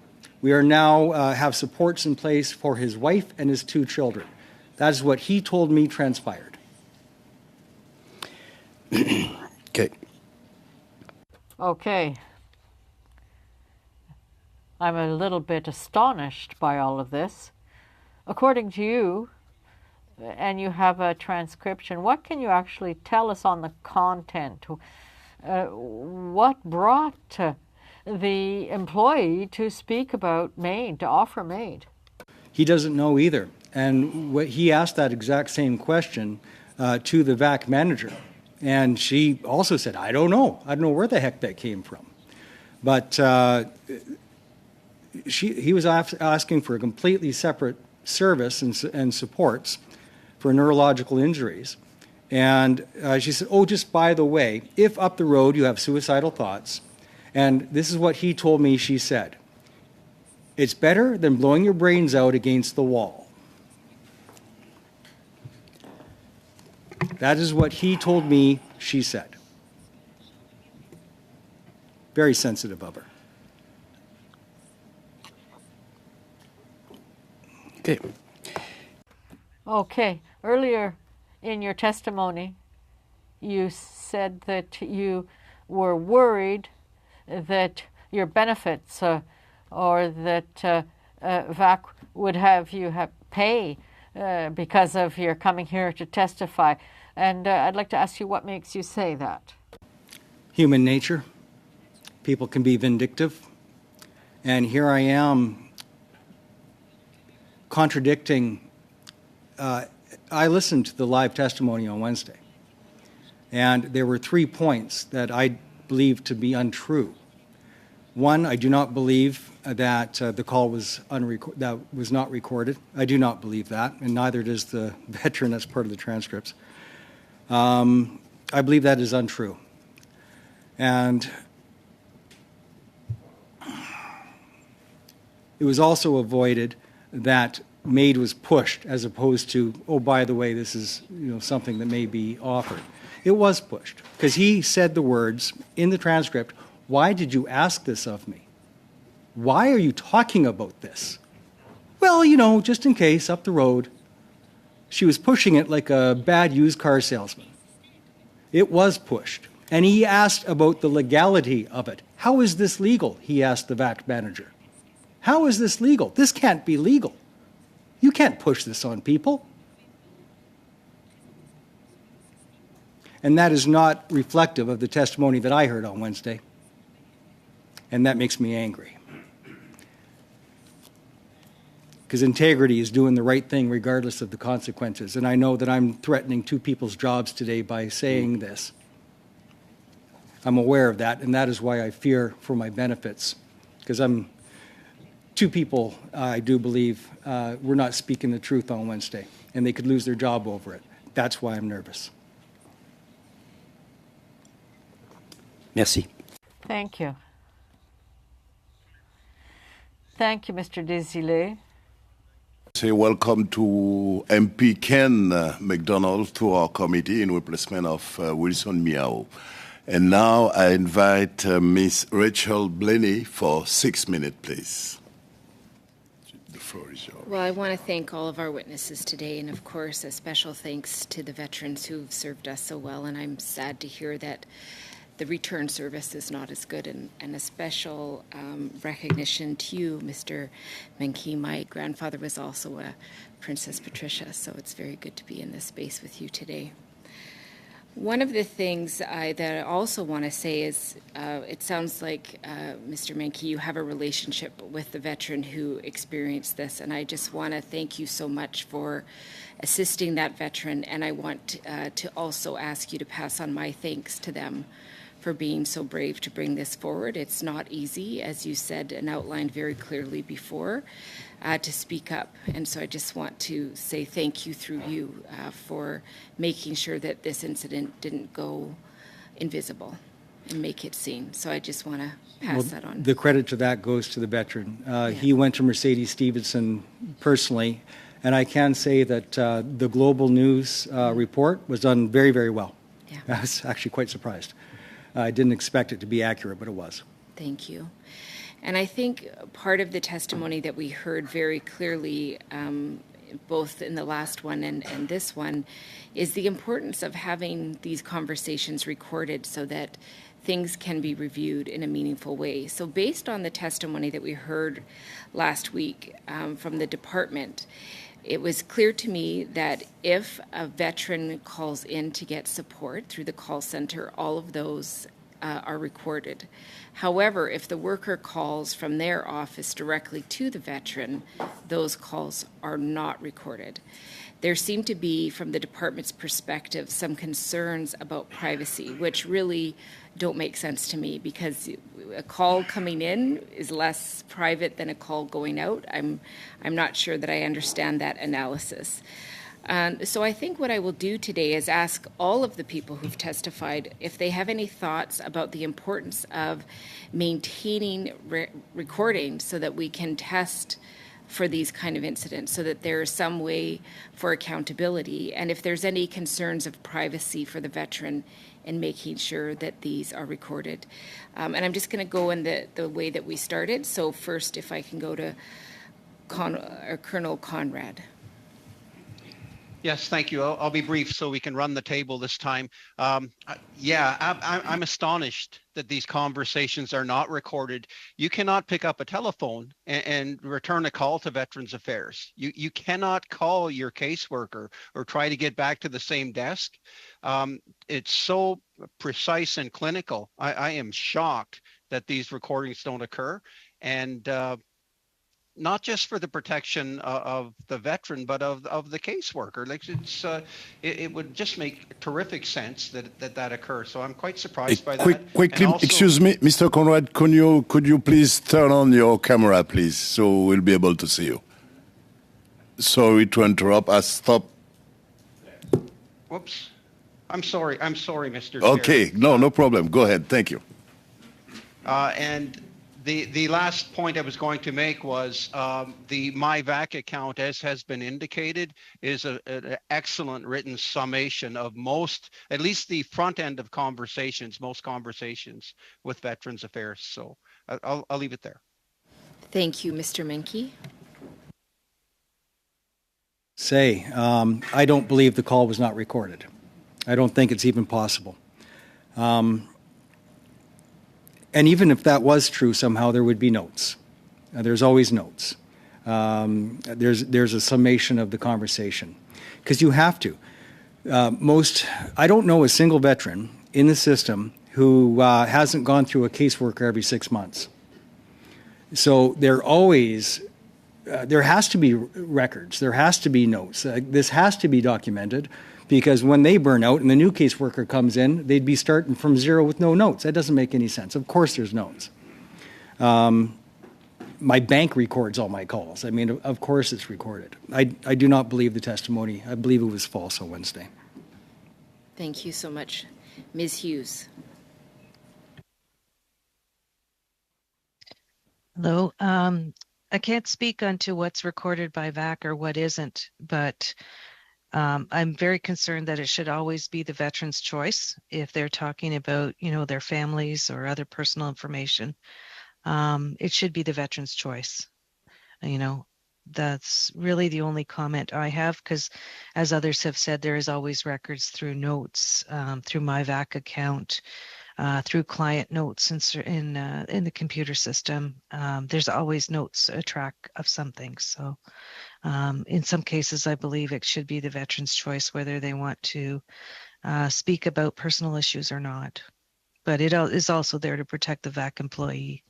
we are now have supports in place for his wife and his 2 children. That is what he told me transpired. Okay. Okay. I'm a little bit astonished by all of this. According to you, and you have a transcription, what can you actually tell us on the content? What brought the employee to speak about MAID, to offer MAID? He doesn't know either. And he asked that exact same question to the VAC manager. And she also said, I don't know. I don't know where the heck that came from. But he was asking for a completely separate service and supports for neurological injuries. And she said, oh, just by the way, if up the road you have suicidal thoughts, and this is what he told me she said, it's better than blowing your brains out against the wall. That is what he told me she said. Very sensitive of her. Okay. Okay. Earlier in your testimony, you said that you were worried that your benefits or that VAC would have you pay because of your coming here to testify. And I'd like to ask you what makes you say that. Human nature. People can be vindictive. And here I am contradicting. I listened to the live testimony on Wednesday, and there were 3 points that I believe to be untrue. One, I do not believe that the call was not recorded. I do not believe that, and neither does the veteran as part of the transcripts. I believe that is untrue. And it was also avoided that MAID was pushed as opposed to, oh, by the way, this is something that may be offered. It was pushed because he said the words in the transcript, why did you ask this of me? Why are you talking about this? Well, just in case, up the road. She was pushing it like a bad used car salesman. It was pushed. And he asked about the legality of it. How is this legal? He asked the VAC manager. How is this legal? This can't be legal. You can't push this on people. And that is not reflective of the testimony that I heard on Wednesday. And that makes me angry. Because integrity is doing the right thing regardless of the consequences. And I know that I'm threatening 2 people's jobs today by saying this. I'm aware of that, and that is why I fear for my benefits. Because 2 people, I do believe, were not speaking the truth on Wednesday, and they could lose their job over it. That's why I'm nervous. Merci. Thank you. Thank you, Mr. Desilets. Say welcome to MP Ken McDonald to our committee in replacement of Wilson Miao. And now I invite Ms. Rachel Blaney for 6 minutes, please. The floor is yours. Well, I want to thank all of our witnesses today, and of course, a special thanks to the veterans who've served us so well. And I'm sad to hear that the return service is not as good, and a special recognition to you, Mr. Menke. My grandfather was also a Princess Patricia, so it's very good to be in this space with you today. One of the things that I also want to say is it sounds like, Mr. Menke, you have a relationship with the veteran who experienced this, and I just want to thank you so much for assisting that veteran, and I want to also ask you to pass on my thanks to them for being so brave to bring this forward. It's not easy, as you said and outlined very clearly before, to speak up. And so I just want to say thank you through you for making sure that this incident didn't go invisible and make it seen. So I just want to pass that on. The credit to that goes to the veteran. He went to Mercedes Stephenson personally, and I can say that the Global News report was done very, very well. Yeah. I was actually quite surprised. I didn't expect it to be accurate, but it was. Thank you. And I think part of the testimony that we heard very clearly, both in the last one and this one, is the importance of having these conversations recorded so that things can be reviewed in a meaningful way. So based on the testimony that we heard last week from the department, it was clear to me that if a veteran calls in to get support through the call center, all of those are recorded. However, if the worker calls from their office directly to the veteran, those calls are not recorded. There seem to be, from the department's perspective, some concerns about privacy, which really don't make sense to me, because a call coming in is less private than a call going out. I'm not sure that I understand that analysis. So I think what I will do today is ask all of the people who've testified if they have any thoughts about the importance of maintaining recording so that we can test for these kind of incidents, so that there is some way for accountability, and if there's any concerns of privacy for the veteran in making sure that these are recorded. And I'm just going to go in the way that we started. So first, if I can go to Colonel Conrad. Yes, thank you. I'll be brief so we can run the table this time. I'm astonished that these conversations are not recorded. You cannot pick up a telephone and return a call to Veterans Affairs. You cannot call your caseworker or try to get back to the same desk. It's so precise and clinical. I am shocked that these recordings don't occur. And not just for the protection of the veteran, but of the caseworker. Like it would just make terrific sense that occurs. So I'm quite surprised by that. Quickly, also, excuse me, Mr. Conrad, could you please turn on your camera, please, so we'll be able to see you. Sorry to interrupt. I stopped. Whoops. I'm sorry, Mr. Chair. Okay, no problem. Go ahead. Thank you. And the last point I was going to make was the MyVac account, as has been indicated, is an excellent written summation of most, at least the front end of most conversations with Veterans Affairs. So I'll leave it there. Thank you, Mr. Menke. I don't believe the call was not recorded. I don't think it's even possible. And even if that was true, somehow there would be notes. There's always notes. There's a summation of the conversation, because you have to. I don't know a single veteran in the system who hasn't gone through a caseworker every 6 months. So there has to be records. There has to be notes. This has to be documented, because when they burn out and the new caseworker comes in, they'd be starting from zero with no notes. That doesn't make any sense. Of course there's notes. My bank records all my calls. I mean, of course it's recorded. I do not believe the testimony. I believe it was false on Wednesday. Thank you so much. Ms. Hughes. Hello. I can't speak onto what's recorded by VAC or what isn't, but I'm very concerned that it should always be the veteran's choice if they're talking about, their families or other personal information. It should be the veteran's choice. That's really the only comment I have, because as others have said, there is always records through notes, through my VAC account, through client notes in the computer system. There's always notes, a track of something. So in some cases, I believe it should be the veteran's choice whether they want to speak about personal issues or not. But it is also there to protect the VAC employee.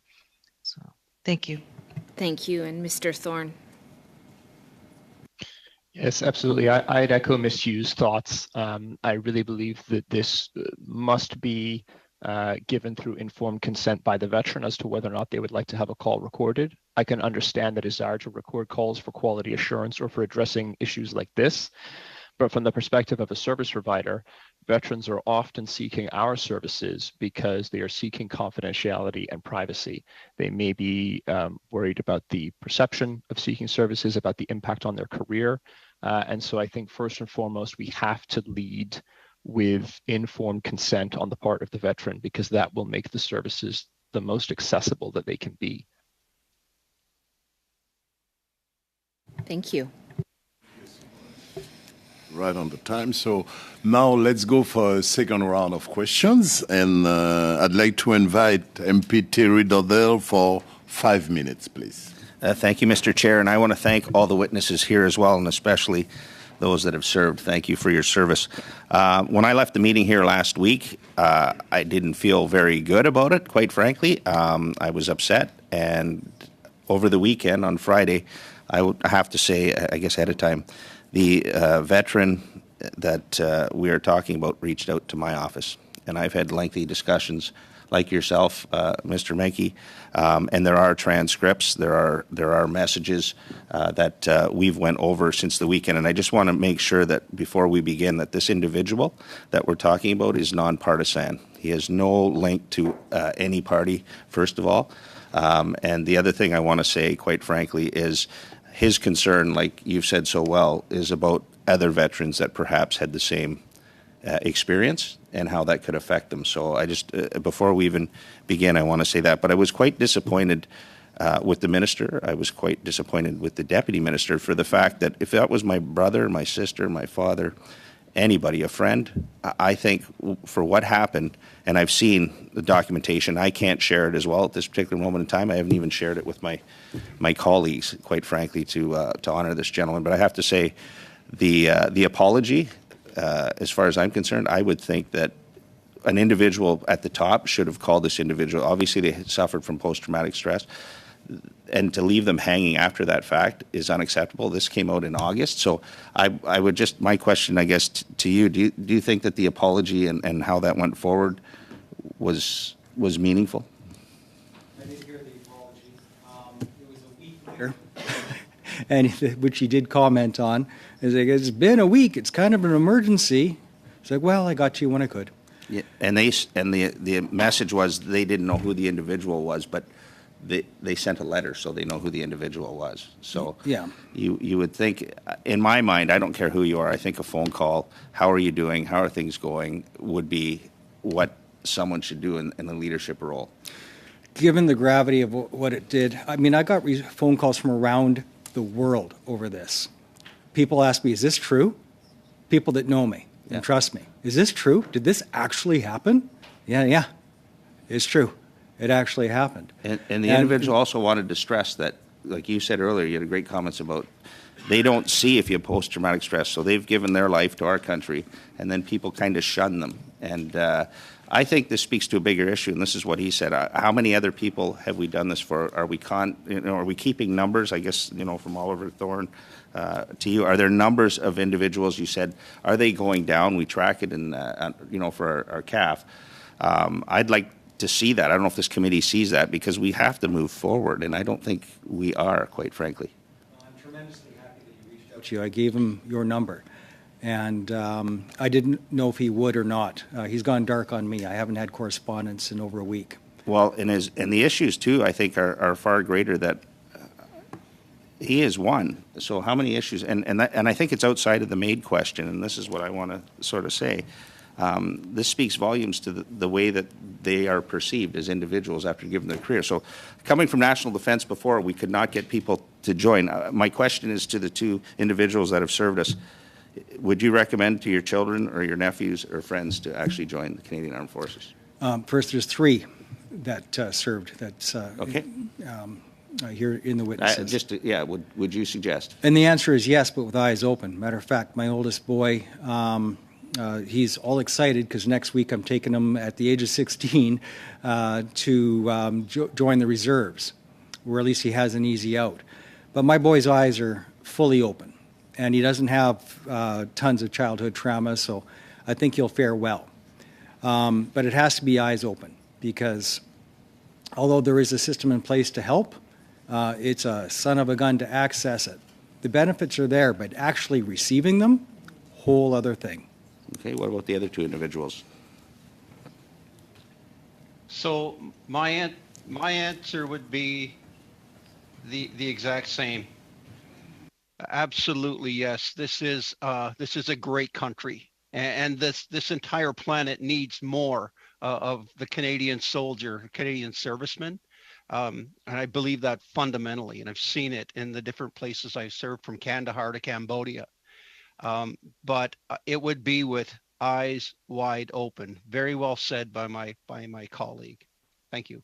So thank you. Thank you. And Mr. Thorne. Yes, absolutely. I'd echo Ms. Hughes' thoughts. I really believe that this must be given through informed consent by the veteran as to whether or not they would like to have a call recorded. I can understand the desire to record calls for quality assurance or for addressing issues like this. But from the perspective of a service provider, veterans are often seeking our services because they are seeking confidentiality and privacy. They may be worried about the perception of seeking services, about the impact on their career. And so I think first and foremost, we have to lead with informed consent on the part of the veteran, because that will make the services the most accessible that they can be. Thank you. Right on the time. So now let's go for a second round of questions. And I'd like to invite MP Thierry Dordel for 5 minutes, please. Thank you, Mr. Chair. And I want to thank all the witnesses here as well, and especially those that have served. Thank you for your service. When I left the meeting here last week, I didn't feel very good about it, quite frankly. I was upset. And over the weekend, on Friday, I would have to say, I guess ahead of time, the veteran that we are talking about reached out to my office, and I've had lengthy discussions, like yourself, Mr. Menke, and there are transcripts, there are messages that we've went over since the weekend, and I just want to make sure that before we begin that this individual that we're talking about is nonpartisan. He has no link to any party, first of all, and the other thing I want to say, quite frankly, is his concern, like you've said so well, is about other veterans that perhaps had the same experience and how that could affect them. So I just, before we even begin, I want to say that. But I was quite disappointed with the minister. I was quite disappointed with the deputy minister for the fact that if that was my brother, my sister, my father, anybody, a friend, I think for what happened, and I've seen the documentation, I can't share it as well at this particular moment in time. I haven't even shared it with my colleagues, quite frankly, to honor this gentleman. But I have to say, the apology, as far as I'm concerned, I would think that an individual at the top should have called this individual. Obviously, they had suffered from post-traumatic stress, and to leave them hanging after that fact is unacceptable. This came out in August, so I would just, my question, I guess, to you, do you think that the apology and how that went forward was meaningful? I didn't hear the apology. It was a week later, and which he did comment on. Is like, it's been a week. It's kind of an emergency. It's like, well, I got you when I could. Yeah, and the message was they didn't know who the individual was, but they sent a letter so they know who the individual was. So yeah, you would think, in my mind, I don't care who you are, I think a phone call, how are you doing, how are things going, would be what someone should do in the leadership role. Given the gravity of what it did, I mean, I got phone calls from around the world over this. People ask me, is this true? People that know me and trust me. Is this true? Did this actually happen? Yeah, it's true. It actually happened. And the individual also wanted to stress that, like you said earlier, you had great comments about they don't see if you have post-traumatic stress, so they've given their life to our country, and then people kind of shun them. And I think this speaks to a bigger issue, and this is what he said. How many other people have we done this for? Are we are we keeping numbers? I guess, from Oliver Thorne to you, are there numbers of individuals? You said, are they going down? We track it in, for our CAF. I'd like to see that. I don't know if this committee sees that, because we have to move forward, and I don't think we are, quite frankly. Well, I'm tremendously happy that he reached out to you. I gave him your number, and I didn't know if he would or not. He's gone dark on me. I haven't had correspondence in over a week. Well, and the issues, too, I think are far greater that He is one. So how many issues? And I think it's outside of the MAID question, and this is what I want to sort of say. This speaks volumes to the way that they are perceived as individuals after giving their career. So coming from National Defense before, we could not get people to join. My question is to the two individuals that have served us. Would you recommend to your children or your nephews or friends to actually join the Canadian Armed Forces? First, there's 3 that served. That's Okay. here in the witnesses. Would you suggest? And the answer is yes, but with eyes open. Matter of fact, my oldest boy, he's all excited because next week I'm taking him at the age of 16 to join the reserves, where at least he has an easy out. But my boy's eyes are fully open, and he doesn't have tons of childhood trauma, so I think he'll fare well. But it has to be eyes open, because although there is a system in place to help, it's a son of a gun to access it. The benefits are there, but actually receiving them, whole other thing. Okay, what about the other 2 individuals? So my answer would be the exact same. Absolutely, yes. This is a great country, and this entire planet needs more of the Canadian soldier, Canadian serviceman. And I believe that fundamentally, and I've seen it in the different places I've served, from Kandahar to Cambodia. But it would be with eyes wide open. Very well said by my colleague. Thank you.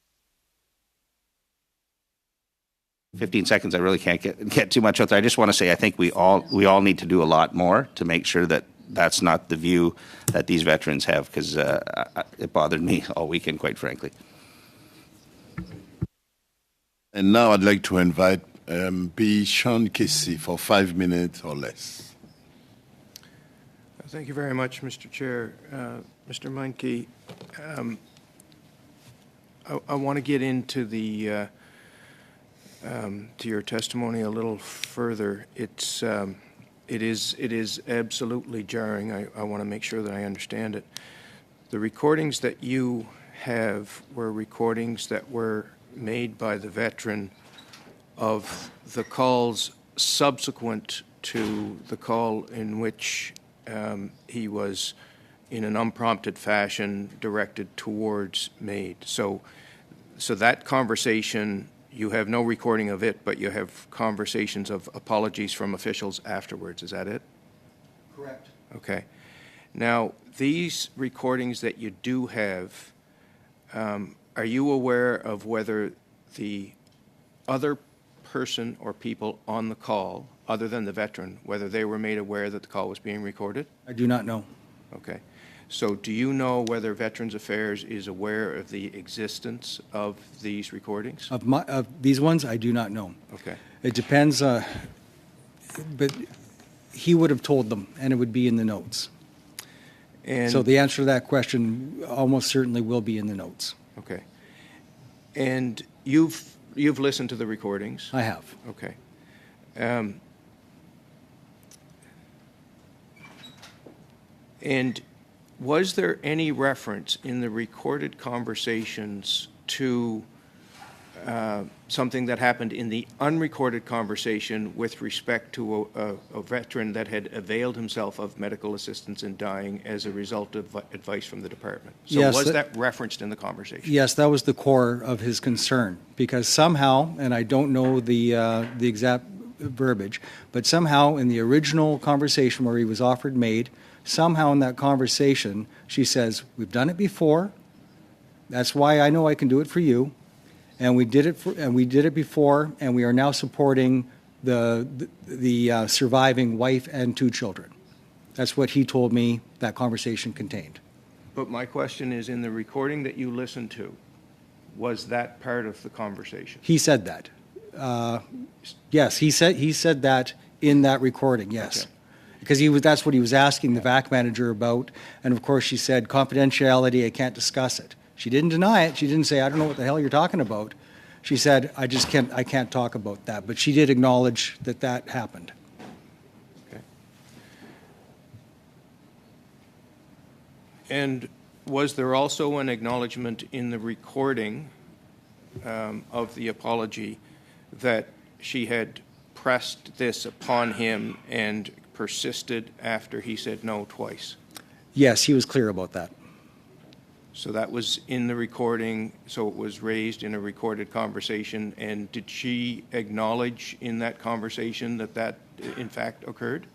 15 seconds. I really can't get too much out there. I just want to say I think we all need to do a lot more to make sure that that's not the view that these veterans have, because it bothered me all weekend, quite frankly. And now I'd like to invite MP Sean Casey for 5 minutes or less. Thank you very much, Mr. Chair. Mr. Meinke, I want to get into the to your testimony a little further. It is absolutely jarring. I want to make sure that I understand it. The recordings that you have were recordings that were made by the veteran of the calls subsequent to the call in which he was, in an unprompted fashion, directed towards MAID. So that conversation, you have no recording of it, but you have conversations of apologies from officials afterwards. Is that it? Correct. Okay. Now, these recordings that you do have, are you aware of whether the other person or people on the call, other than the veteran, whether they were made aware that the call was being recorded? I do not know. Okay. So do you know whether Veterans Affairs is aware of the existence of these recordings? Of these ones, I do not know. Okay. It depends, but he would have told them, and it would be in the notes. And So the answer to that question almost certainly will be in the notes. okay. And you've listened to the recordings? I have. Okay. And was there any reference in the recorded conversations to something that happened in the unrecorded conversation with respect to a veteran that had availed himself of medical assistance in dying as a result of advice from the department? So Yes, was that referenced in the conversation? Yes, that was the core of his concern, because somehow, and I don't know the exact verbiage, but somehow in the original conversation where he was offered MAID, somehow in that conversation, she says, "We've done it before. That's why I know I can do it for you, and we did it before, and we are now supporting the surviving wife and 2 children." That's what he told me that conversation contained. But my question is, in the recording that you listened to, was that part of the conversation? He said that. Yes, he said that in that recording. Yes. Okay. Because that's what he was asking the VAC manager about, and of course she said, confidentiality, I can't discuss it. She didn't deny it. She didn't say, I don't know what the hell you're talking about. She said, I can't talk about that. But she did acknowledge that happened. Okay. And was there also an acknowledgement in the recording of the apology that she had pressed this upon him and persisted after he said no twice. Yes, he was clear about that. So that was in the recording, so it was raised in a recorded conversation, and did she acknowledge in that conversation that that in fact occurred?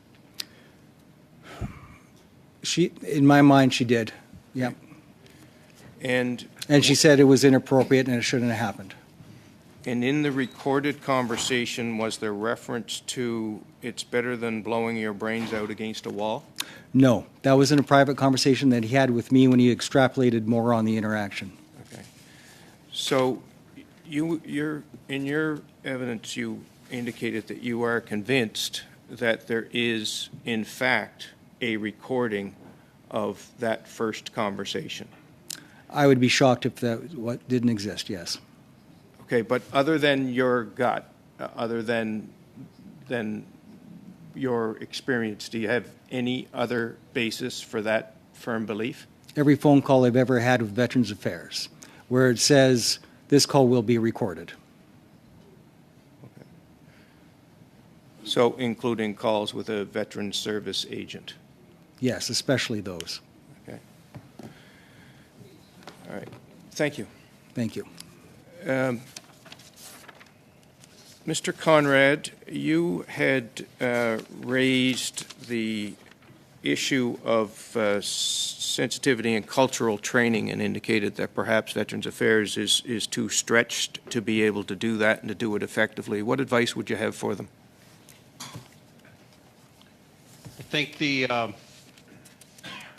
She, in my mind, she did. Yep. And she said it was inappropriate and it shouldn't have happened. And in the recorded conversation, was there reference to it's better than blowing your brains out against a wall? No, that was in a private conversation that he had with me when he extrapolated more on the interaction. Okay. So you're in your evidence, you indicated that you are convinced that there is, in fact, a recording of that first conversation. I would be shocked if that didn't exist, yes. Okay, but other than your gut, other than your experience, do you have any other basis for that firm belief? Every phone call I've ever had with Veterans Affairs, where it says this call will be recorded. Okay. So including calls with a veteran service agent? Yes, especially those. Okay. All right. Thank you. Thank you. Mr. Conrad, you had raised the issue of sensitivity and cultural training and indicated that perhaps Veterans Affairs is too stretched to be able to do that and to do it effectively. What advice would you have for them? I think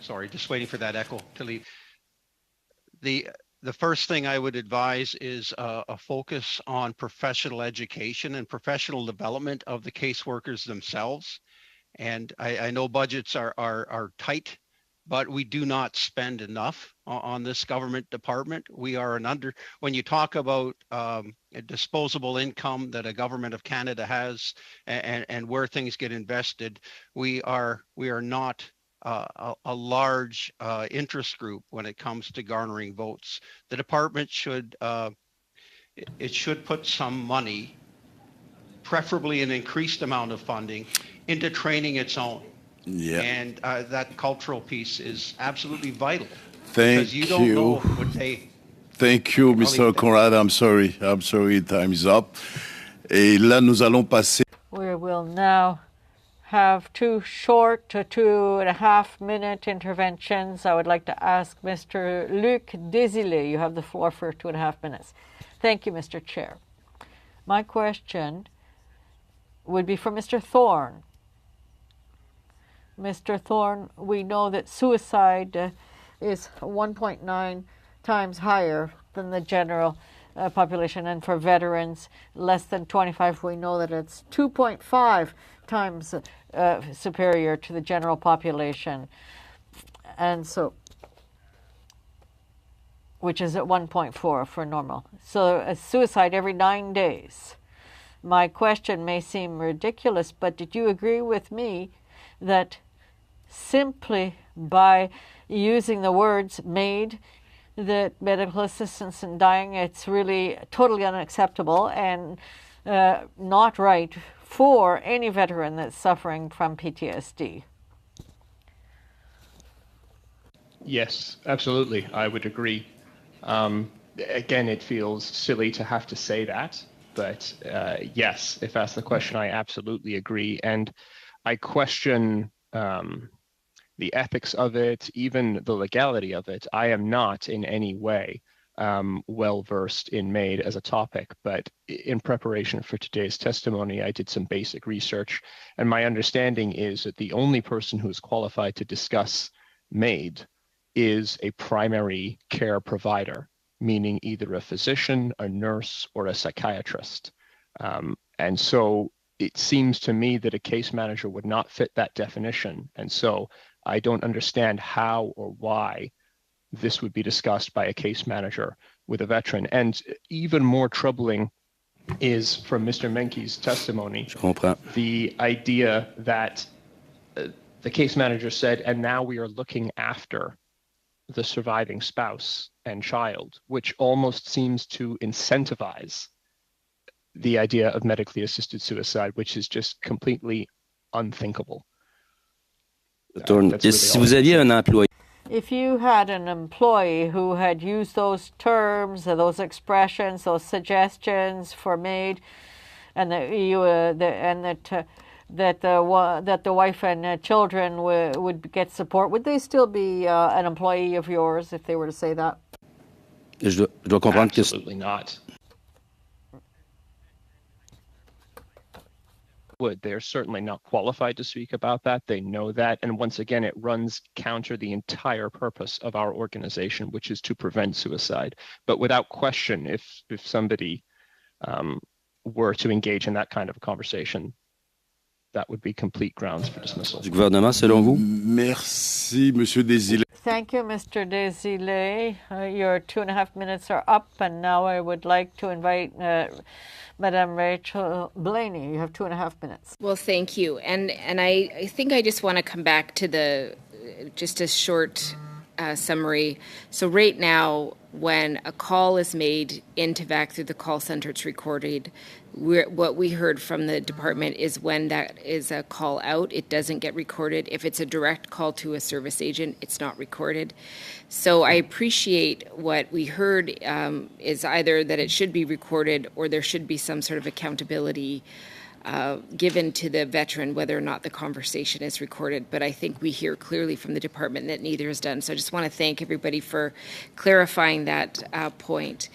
sorry, just waiting for that echo to leave. The first thing I would advise is a focus on professional education and professional development of the caseworkers themselves. And I know budgets are tight, but we do not spend enough on this government department. We are when you talk about a disposable income that a government of Canada has and where things get invested, we are not a large interest group when it comes to garnering votes. The department should put some money, preferably an increased amount of funding, into training its own. Yeah. And that cultural piece is absolutely vital. Thank because you. Don't know what they. Thank you, Mr. Conrad. I'm sorry, time is up. Et là, nous allons passer. We will now have two short 2.5-minute interventions. I would like to ask Mr. Luc Desilets. You have the floor for 2.5 minutes. Thank you, Mr. Chair. My question would be for Mr. Thorne. Mr. Thorne, we know that suicide is 1.9 times higher than the general population, and for veterans less than 25, we know that it's 2.5 times superior to the general population, and so which is at 1.4 for normal. So a suicide every 9 days. My question may seem ridiculous, but did you agree with me that simply by using the words MAID, that medical assistance in dying, it's really totally unacceptable and not right for any veteran that's suffering from PTSD? Yes, absolutely. I would agree. Again, it feels silly to have to say that, but yes, if asked the question, I absolutely agree. And I question the ethics of it, even the legality of it. I am not in any way well-versed in MAID as a topic, but in preparation for today's testimony, I did some basic research, and my understanding is that the only person who is qualified to discuss MAID is a primary care provider, meaning either a physician, a nurse, or a psychiatrist. And so it seems to me that a case manager would not fit that definition. And so I don't understand how or why this would be discussed by a case manager with a veteran. And even more troubling is from Mr. Menke's testimony, the idea that the case manager said, and now we are looking after the surviving spouse and child, which almost seems to incentivize the idea of medically assisted suicide, which is just completely unthinkable. Si vous aviez un employé. If you had an employee who had used those terms, those expressions, those suggestions for MAID, and that the wife and children would get support, would they still be an employee of yours if they were to say that? Je dois comprendre que Absolutely not. They're certainly not qualified to speak about that. They know that. And once again, it runs counter the entire purpose of our organization, which is to prevent suicide. But without question, if somebody were to engage in that kind of a conversation, that would be complete grounds for dismissal. du gouvernement, selon vous? Merci, Monsieur Desilets. Thank you, Mr. Desilets. Your 2.5 minutes are up, and now I would like to invite Madame Rachel Blaney. You have 2.5 minutes. Well, thank you. And I think I just want to come back to just a short summary. So right now, when a call is made into VAC through the call center, it's recorded. What we heard from the department is when that is a call out, it doesn't get recorded. If it's a direct call to a service agent, it's not recorded. So I appreciate what we heard is either that it should be recorded or there should be some sort of accountability given to the veteran whether or not the conversation is recorded. But I think we hear clearly from the department that neither is done. So I just want to thank everybody for clarifying that point.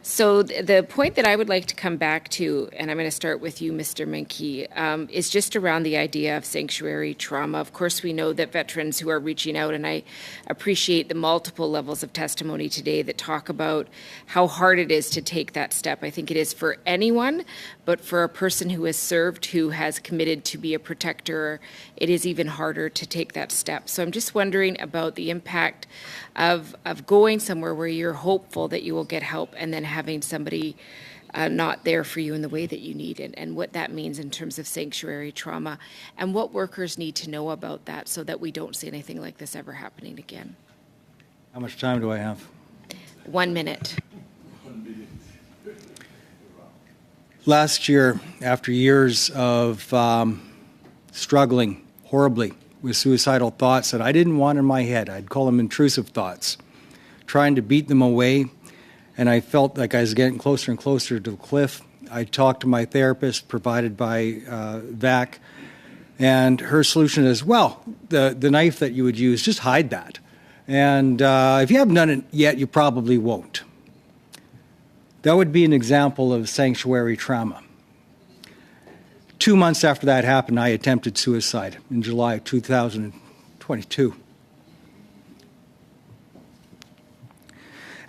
So the point that I would like to come back to, and I'm going to start with you, Mr. Menke, is just around the idea of sanctuary trauma. Of course, we know that veterans who are reaching out, and I appreciate the multiple levels of testimony today that talk about how hard it is to take that step. I think it is for anyone, but for a person who has served, who has committed to be a protector, it is even harder to take that step. So I'm just wondering about the impact of going somewhere where you're hopeful that you will get help and then having somebody not there for you in the way that you need it, and what that means in terms of sanctuary trauma, and what workers need to know about that so that we don't see anything like this ever happening again. How much time do I have? 1 minute. Last year, after years of struggling horribly with suicidal thoughts that I didn't want in my head, I'd call them intrusive thoughts, trying to beat them away, and I felt like I was getting closer and closer to the cliff. I talked to my therapist, provided by VAC, and her solution is, well, the knife that you would use, just hide that. And if you haven't done it yet, you probably won't. That would be an example of sanctuary trauma. 2 months after that happened, I attempted suicide in July of 2022.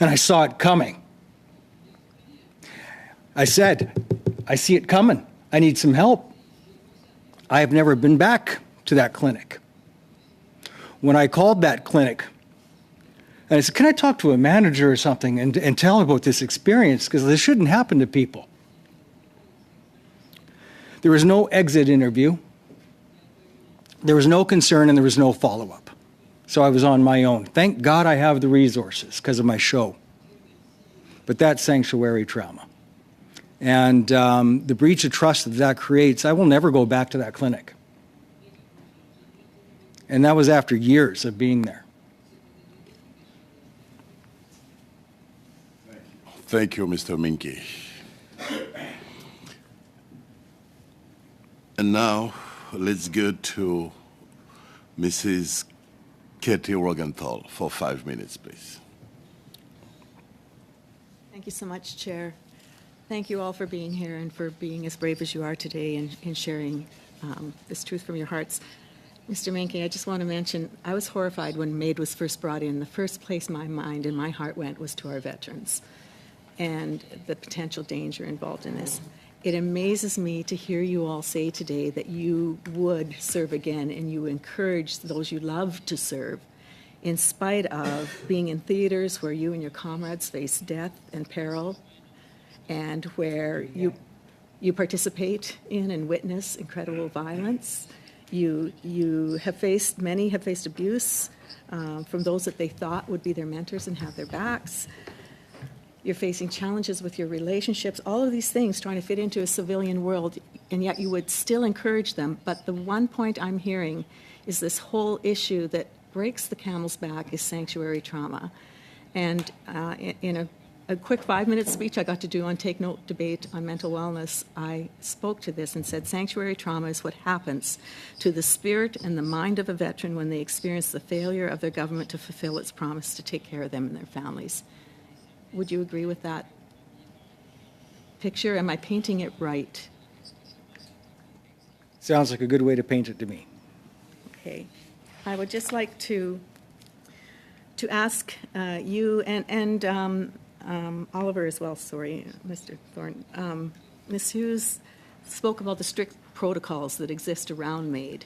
And I saw it coming. I said, I see it coming. I need some help. I have never been back to that clinic. When I called that clinic, and I said, can I talk to a manager or something and tell them about this experience? Because this shouldn't happen to people. There was no exit interview. There was no concern, and there was no follow-up. So I was on my own. Thank God I have the resources because of my show. But that's sanctuary trauma. And the breach of trust that creates, I will never go back to that clinic. And that was after years of being there. Thank you, Mr. Menke. And now, let's go to Mrs. Katie Rogenthal for 5 minutes, please. Thank you so much, Chair. Thank you all for being here and for being as brave as you are today and sharing this truth from your hearts. Mr. Menke, I just want to mention, I was horrified when MAID was first brought in. The first place my mind and my heart went was to our veterans and the potential danger involved in this. It amazes me to hear you all say today that you would serve again and you encourage those you love to serve in spite of being in theaters where you and your comrades face death and peril and where you participate in and witness incredible violence. Many have faced abuse from those that they thought would be their mentors and have their backs. You're facing challenges with your relationships, all of these things trying to fit into a civilian world, and yet you would still encourage them. But the one point I'm hearing is this whole issue that breaks the camel's back is sanctuary trauma. And in a quick 5-minute speech I got to do on Take Note debate on mental wellness, I spoke to this and said sanctuary trauma is what happens to the spirit and the mind of a veteran when they experience the failure of their government to fulfill its promise to take care of them and their families. Would you agree with that picture? Am I painting it right? Sounds like a good way to paint it to me. Okay. I would just like to ask you and Oliver as well, sorry, Mr. Thorne. Ms. Hughes spoke about the strict protocols that exist around MAID.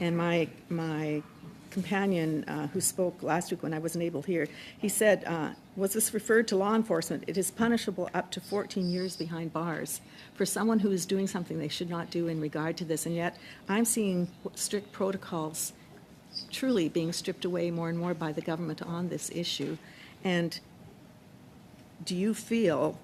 And my companion who spoke last week when I wasn't able to hear, he said, was this referred to law enforcement? It is punishable up to 14 years behind bars for someone who is doing something they should not do in regard to this. And yet I'm seeing strict protocols truly being stripped away more and more by the government on this issue. And do you feel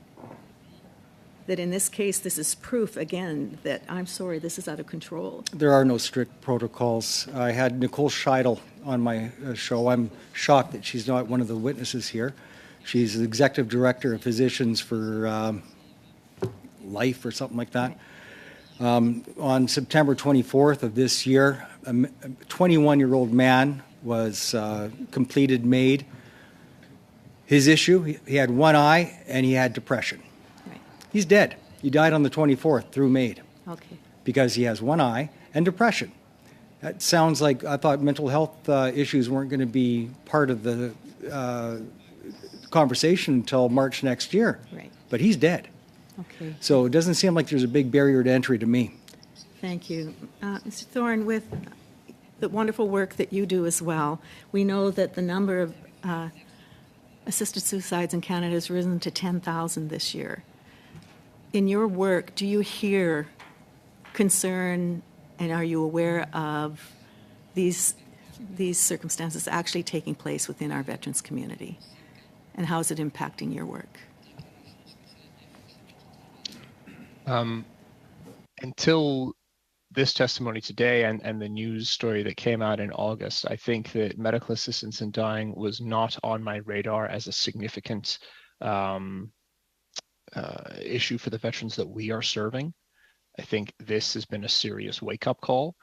that in this case this is proof, again, that, I'm sorry, this is out of control? There are no strict protocols. I had Nicole Scheidel on my show. I'm shocked that she's not one of the witnesses here. She's the executive director of Physicians for Life or something like that. On September 24th of this year, a 21-year-old man was completed MAID. His issue, he had one eye and he had depression. Right. He's dead. He died on the 24th through MAID. Okay. Because he has one eye and depression. That sounds like, I thought mental health issues weren't going to be part of the conversation until March next year. Right. But he's dead. Okay. So it doesn't seem like there's a big barrier to entry to me. Thank you. Mr. Thorne, with the wonderful work that you do as well, we know that the number of assisted suicides in Canada has risen to 10,000 this year. In your work, do you hear concern, and are you aware of these circumstances actually taking place within our veterans community? And how is it impacting your work? Until this testimony today and the news story that came out in August, I think that medical assistance in dying was not on my radar as a significant issue for the veterans that we are serving. I think this has been a serious wake-up call.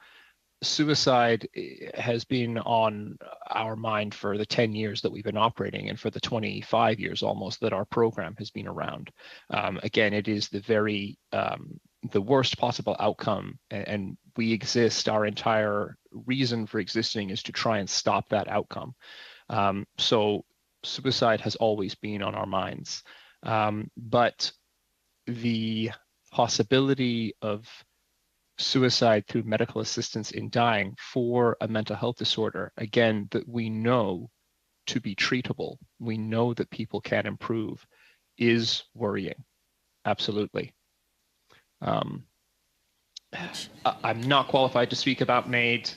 Suicide has been on our mind for the 10 years that we've been operating and for the 25 years almost that our program has been around. Again, it is the worst possible outcome, and we exist, our entire reason for existing is to try and stop that outcome. So suicide has always been on our minds. But the possibility of suicide through medical assistance in dying for a mental health disorder, again, that we know to be treatable, we know that people can improve, is worrying. Absolutely. I'm not qualified to speak about MAID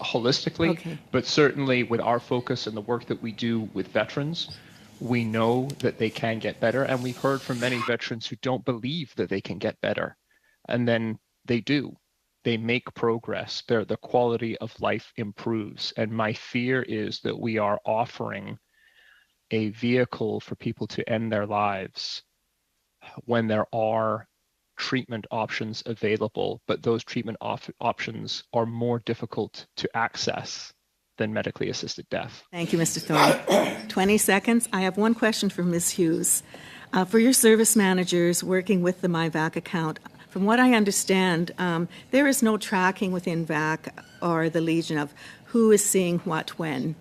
holistically, okay, but certainly with our focus and the work that we do with veterans, we know that they can get better. And we've heard from many veterans who don't believe that they can get better. And then they do. They make progress. The quality of life improves. And my fear is that we are offering a vehicle for people to end their lives when there are treatment options available, but those treatment options are more difficult to access than medically assisted death. Thank you, Mr. Thorne. 20 seconds. I have one question for Ms. Hughes. For your service managers working with the MyVac account, from what I understand, there is no tracking within VAC or the Legion of who is seeing what when,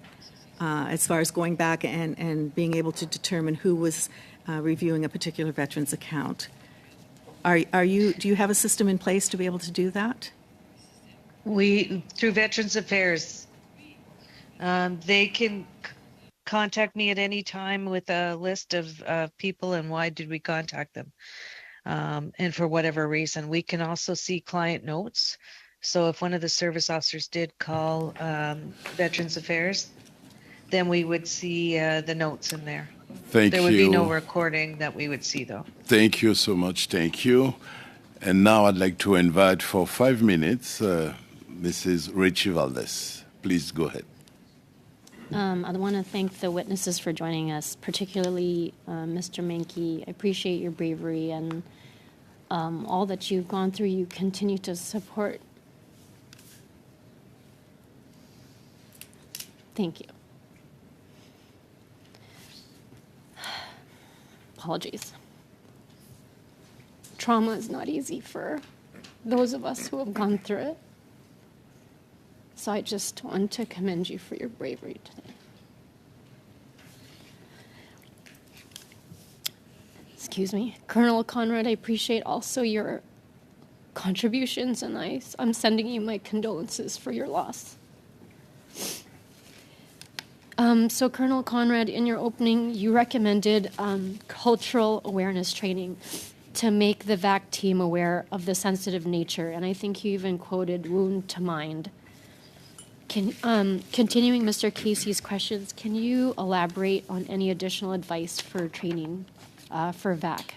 as far as going back and being able to determine who was reviewing a particular veteran's account. Do you have a system in place to be able to do that? We, through Veterans Affairs, they can contact me at any time with a list of people and why did we contact them. And for whatever reason, we can also see client notes. So if one of the service officers did call Veterans Affairs, then we would see the notes in there. Thank There you. would be no recording that we would see, though. Thank you so much. Thank you. And now I'd like to invite for 5 minutes Mrs. Rachel Valdez. Please go ahead. I want to thank the witnesses for joining us, particularly Mr. Menke. I appreciate your bravery and all that you've gone through. You continue to support. Thank you. Apologies. Trauma is not easy for those of us who have gone through it. So I just want to commend you for your bravery today. Excuse me. Colonel Conrad, I appreciate also your contributions, and I'm sending you my condolences for your loss. So Colonel Conrad, in your opening, you recommended cultural awareness training to make the VAC team aware of the sensitive nature, and I think you even quoted wound to mind. Continuing Mr. Casey's questions, can you elaborate on any additional advice for training for VAC?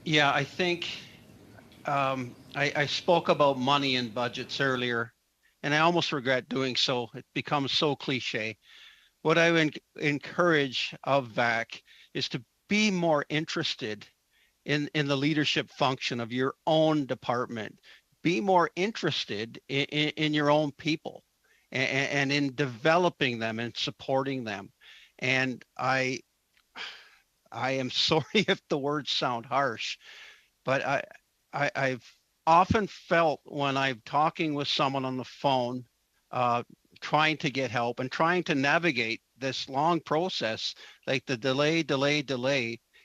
Yeah, I think I spoke about money and budgets earlier, and I almost regret doing so. It becomes so cliche. What I would encourage of VAC is to be more interested in the leadership function of your own department. Be more interested in your own people and in developing them and supporting them. And I am sorry if the words sound harsh, but I've often felt when I'm talking with someone on the phone, trying to get help and trying to navigate this long process, like the delay,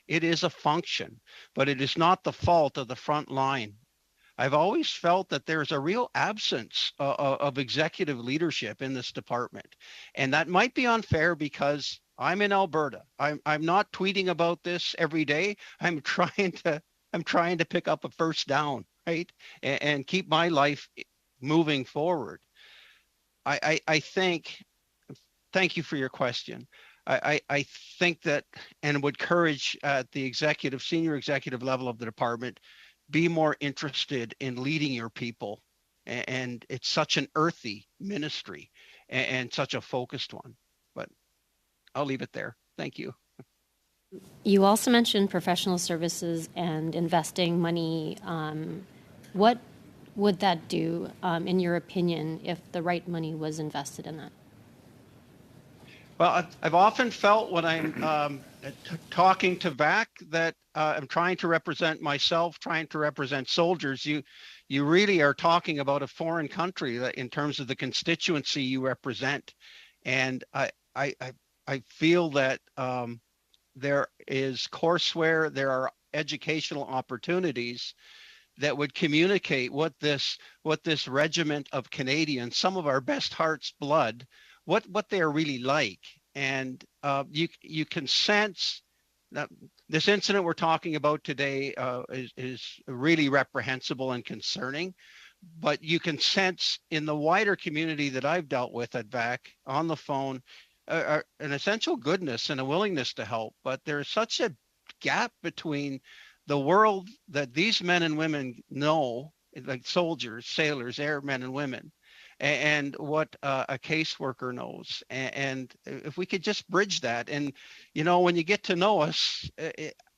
it is a function, but it is not the fault of the front line. I've always felt that there's a real absence of executive leadership in this department. And that might be unfair because I'm in Alberta. I'm not tweeting about this every day. I'm trying to pick up a first down, right? And keep my life moving forward. I think, thank you for your question. I think that, and would encourage at the senior executive level of the department, be more interested in leading your people. And it's such an earthy ministry and such a focused one. But I'll leave it there. Thank you. You also mentioned professional services and investing money. What would that do, in your opinion, if the right money was invested in that? Well, I've often felt when I'm talking to VAC that I'm trying to represent myself, trying to represent soldiers. You really are talking about a foreign country in terms of the constituency you represent. And I feel that there is courseware, there are educational opportunities that would communicate what this regiment of Canadians, some of our best heart's blood, what they are really like. And you can sense that this incident we're talking about today is really reprehensible and concerning, but you can sense in the wider community that I've dealt with at VAC on the phone, an essential goodness and a willingness to help. But there's such a gap between the world that these men and women know, like soldiers, sailors, airmen and women, and what a caseworker knows. And if we could just bridge that, and when you get to know us,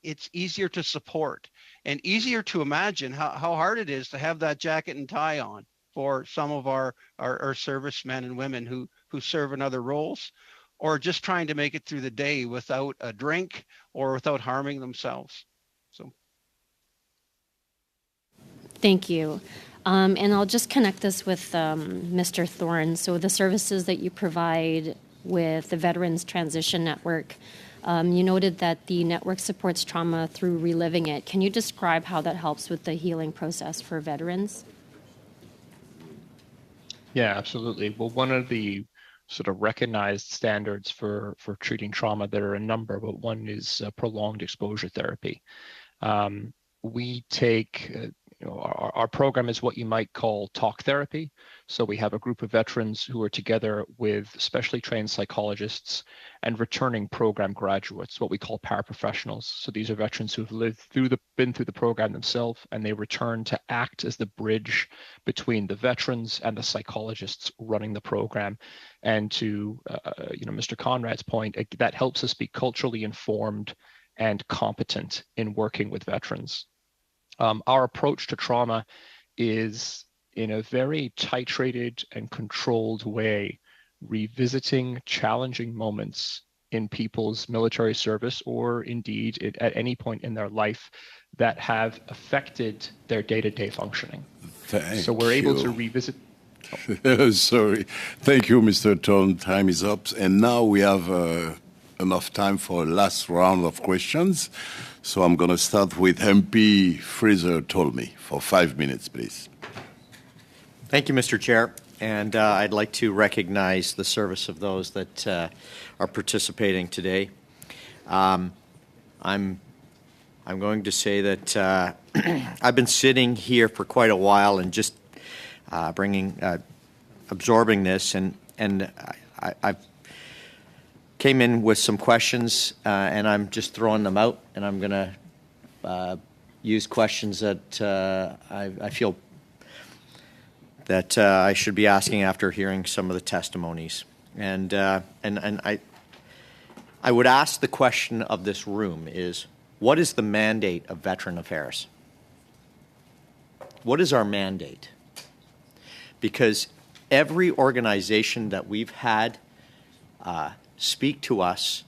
it's easier to support and easier to imagine how hard it is to have that jacket and tie on for some of our servicemen and women who serve in other roles, or just trying to make it through the day without a drink or without harming themselves. So. Thank you. And I'll just connect this with Mr. Thorne. So the services that you provide with the Veterans Transition Network, you noted that the network supports trauma through reliving it. Can you describe how that helps with the healing process for veterans? Yeah, absolutely. Well, one of the sort of recognized standards for treating trauma, there are a number, but one is prolonged exposure therapy. We take, our program is what you might call talk therapy. So we have a group of veterans who are together with specially trained psychologists and returning program graduates, what we call paraprofessionals. So these are veterans who've been through the program themselves, and they return to act as the bridge between the veterans and the psychologists running the program. And to Mr. Conrad's point, that helps us be culturally informed and competent in working with veterans. Our approach to trauma is, in a very titrated and controlled way, revisiting challenging moments in people's military service, or indeed at any point in their life, that have affected their day-to-day functioning. So we're able to revisit. Sorry. Thank you, Mr. Thorne. Time is up. And now we have enough time for a last round of questions. So I'm going to start with MP Fraser-Tolmie for 5 minutes, please. Thank you, Mr. Chair. And I'd like to recognize the service of those that are participating today. I'm going to say that I've been sitting here for quite a while and just absorbing this, and I've came in with some questions, and I'm just throwing them out, and I'm going to use questions that I feel that I should be asking after hearing some of the testimonies. And I would ask the question of this room is, what is the mandate of Veteran Affairs? What is our mandate? Because every organization that we've had speak to us,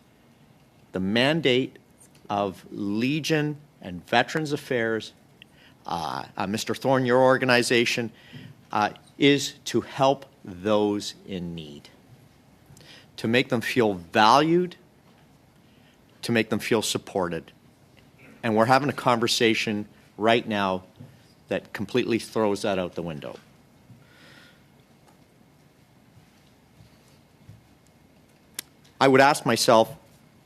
the mandate of Legion and Veterans Affairs, Mr. Thorne, your organization, is to help those in need, to make them feel valued, to make them feel supported. And we're having a conversation right now that completely throws that out the window. I would ask myself,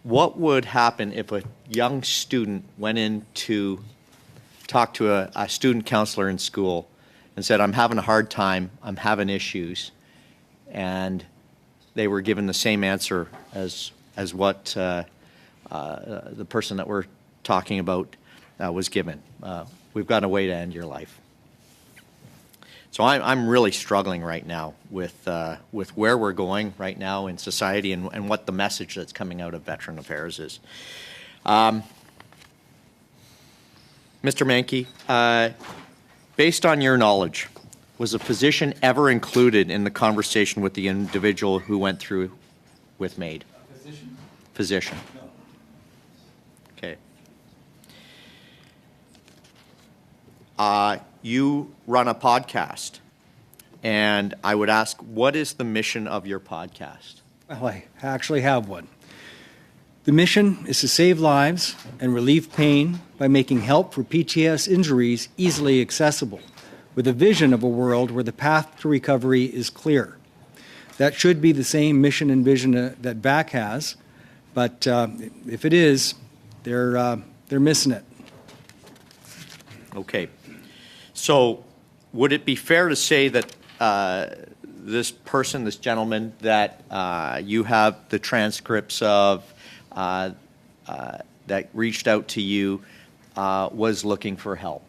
what would happen if a young student went in to talk to a student counselor in school and said, I'm having a hard time, I'm having issues, and they were given the same answer as what the person that we're talking about was given. We've got a way to end your life. So I'm really struggling right now with where we're going right now in society and what the message that's coming out of Veteran Affairs is. Mr. Manke, based on your knowledge, was a physician ever included in the conversation with the individual who went through with MAID? Physician? Physician. No. Okay. You run a podcast, and I would ask, what is the mission of your podcast? Well, I actually have one. The mission is to save lives and relieve pain by making help for PTS injuries easily accessible, with a vision of a world where the path to recovery is clear. That should be the same mission and vision that VAC has, but if it is, they're missing it. Okay. So would it be fair to say that this gentleman, that you have the transcripts of that reached out to you was looking for help?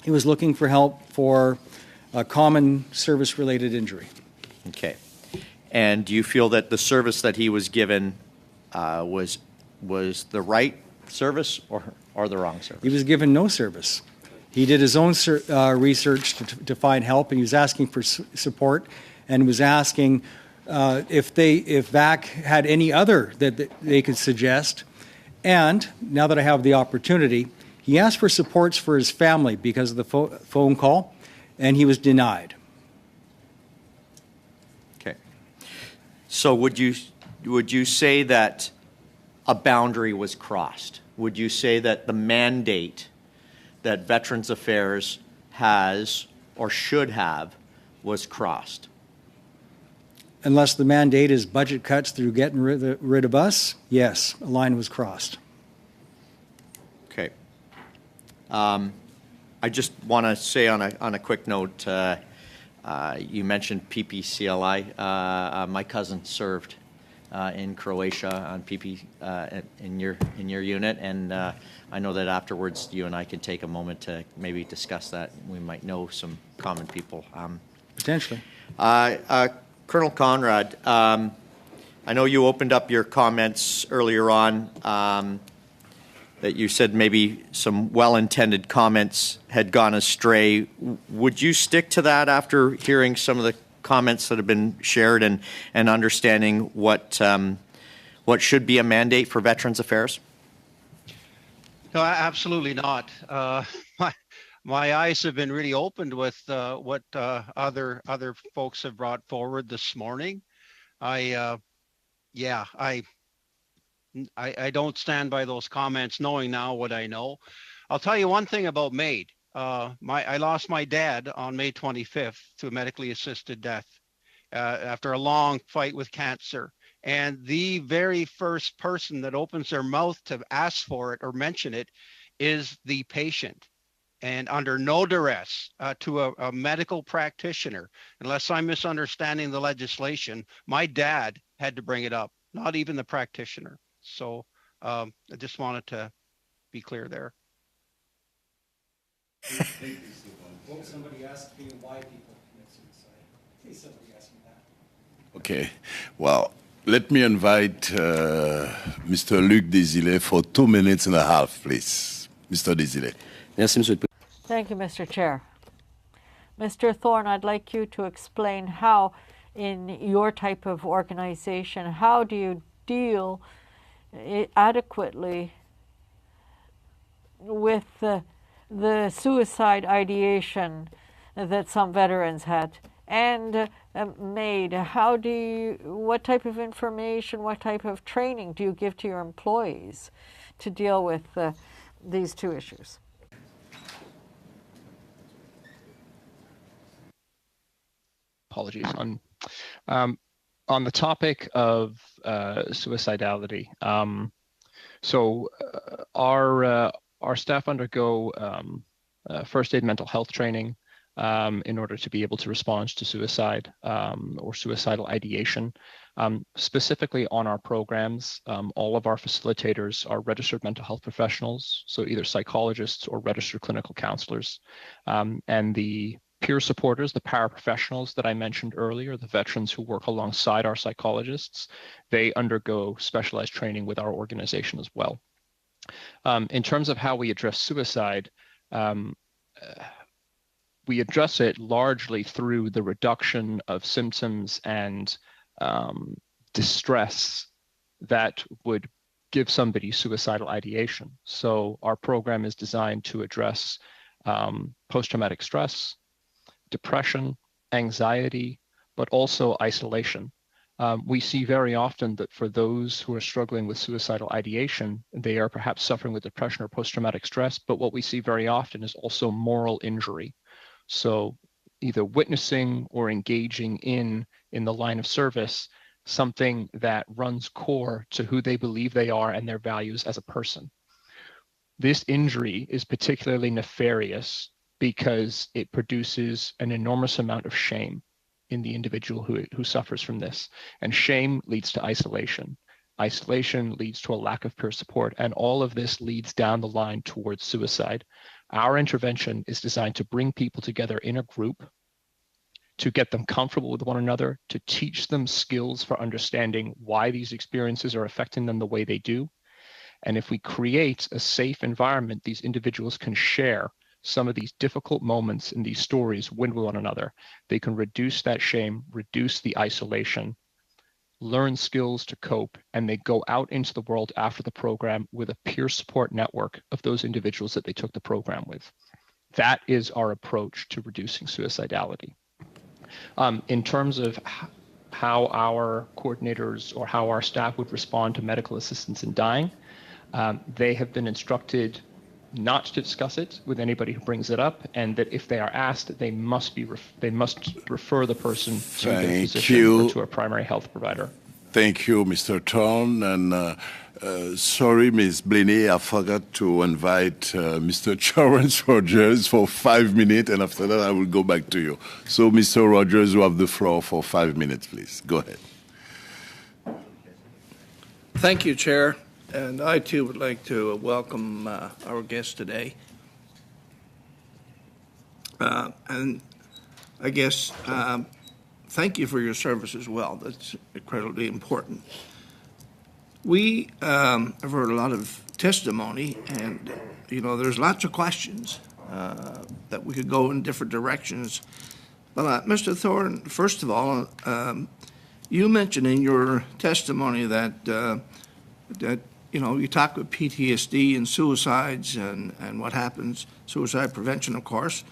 He was looking for help for a common service-related injury. Okay. And do you feel that the service that he was given was the right service or the wrong service? He was given no service. He did his own research to find help, and he was asking for support, and was asking if VAC had any other that they could suggest. And now that I have the opportunity, he asked for supports for his family because of the phone call, and he was denied. Okay. So would you say that a boundary was crossed? Would you say that the mandate that Veterans Affairs has or should have was crossed? Unless the mandate is budget cuts through getting rid of us, yes, a line was crossed. Okay. I just want to say on a quick note, You mentioned PPCLI. My cousin served in Croatia on PP in your unit, and I know that afterwards you and I can take a moment to maybe discuss that. We might know some common people. Potentially. Colonel Conrad, I know you opened up your comments earlier on that you said maybe some well-intended comments had gone astray. Would you stick to that after hearing some of the comments that have been shared and understanding what should be a mandate for Veterans Affairs? No, absolutely not. My eyes have been really opened with what other folks have brought forward this morning. I don't stand by those comments knowing now what I know. I'll tell you one thing about MAID. I lost my dad on May 25th to a medically assisted death after a long fight with cancer. And the very first person that opens their mouth to ask for it or mention it is the patient. And under no duress to a medical practitioner, unless I'm misunderstanding the legislation, my dad had to bring it up, not even the practitioner. So I just wanted to be clear there. Somebody asked me why people commit suicide. Please, somebody asked me that. Okay. Well, let me invite Mr. Luc Desilets for 2 minutes and a half, please. Mr. Desilets. Thank you, Mr. Chair. Mr. Thorne, I'd like you to explain how, in your type of organization, how do you deal adequately with the suicide ideation that some veterans had? And MAID, what type of information, what type of training do you give to your employees to deal with these two issues? Apologies. On the topic of suicidality, our staff undergo first aid mental health training in order to be able to respond to suicide or suicidal ideation. Specifically on our programs, all of our facilitators are registered mental health professionals, so either psychologists or registered clinical counselors. And the peer supporters, the paraprofessionals that I mentioned earlier, the veterans who work alongside our psychologists, they undergo specialized training with our organization as well. In terms of how we address suicide, we address it largely through the reduction of symptoms and distress that would give somebody suicidal ideation. So our program is designed to address post-traumatic stress, depression, anxiety, but also isolation. We see very often that for those who are struggling with suicidal ideation, they are perhaps suffering with depression or post-traumatic stress, but what we see very often is also moral injury. So either witnessing or engaging in the line of service, something that runs core to who they believe they are and their values as a person. This injury is particularly nefarious because it produces an enormous amount of shame in the individual who suffers from this. And shame leads to isolation. Isolation leads to a lack of peer support, and all of this leads down the line towards suicide. Our intervention is designed to bring people together in a group, to get them comfortable with one another, to teach them skills for understanding why these experiences are affecting them the way they do. And if we create a safe environment, these individuals can share some of these difficult moments in these stories with one another. They can reduce that shame, reduce the isolation, learn skills to cope, and they go out into the world after the program with a peer support network of those individuals that they took the program with. That is our approach to reducing suicidality. In terms of how our coordinators or how our staff would respond to medical assistance in dying, they have been instructed not to discuss it with anybody who brings it up, and that if they are asked, they must refer the person to their physician or to a primary health provider. Thank you, Mr. Thorne. And sorry, Ms. Blaney, I forgot to invite Mr. Charles Rogers for 5 minutes, and after that I will go back to you. So, Mr. Rogers, you have the floor for 5 minutes, please. Go ahead. Thank you, Chair. And I, too, would like to welcome our guest today. And I guess thank you for your service as well. That's incredibly important. We have heard a lot of testimony, and, you know, there's lots of questions that we could go in different directions. But, Mr. Thorne, first of all, you mentioned in your testimony that, you know, you talk about PTSD and suicides and what happens, suicide prevention, of course.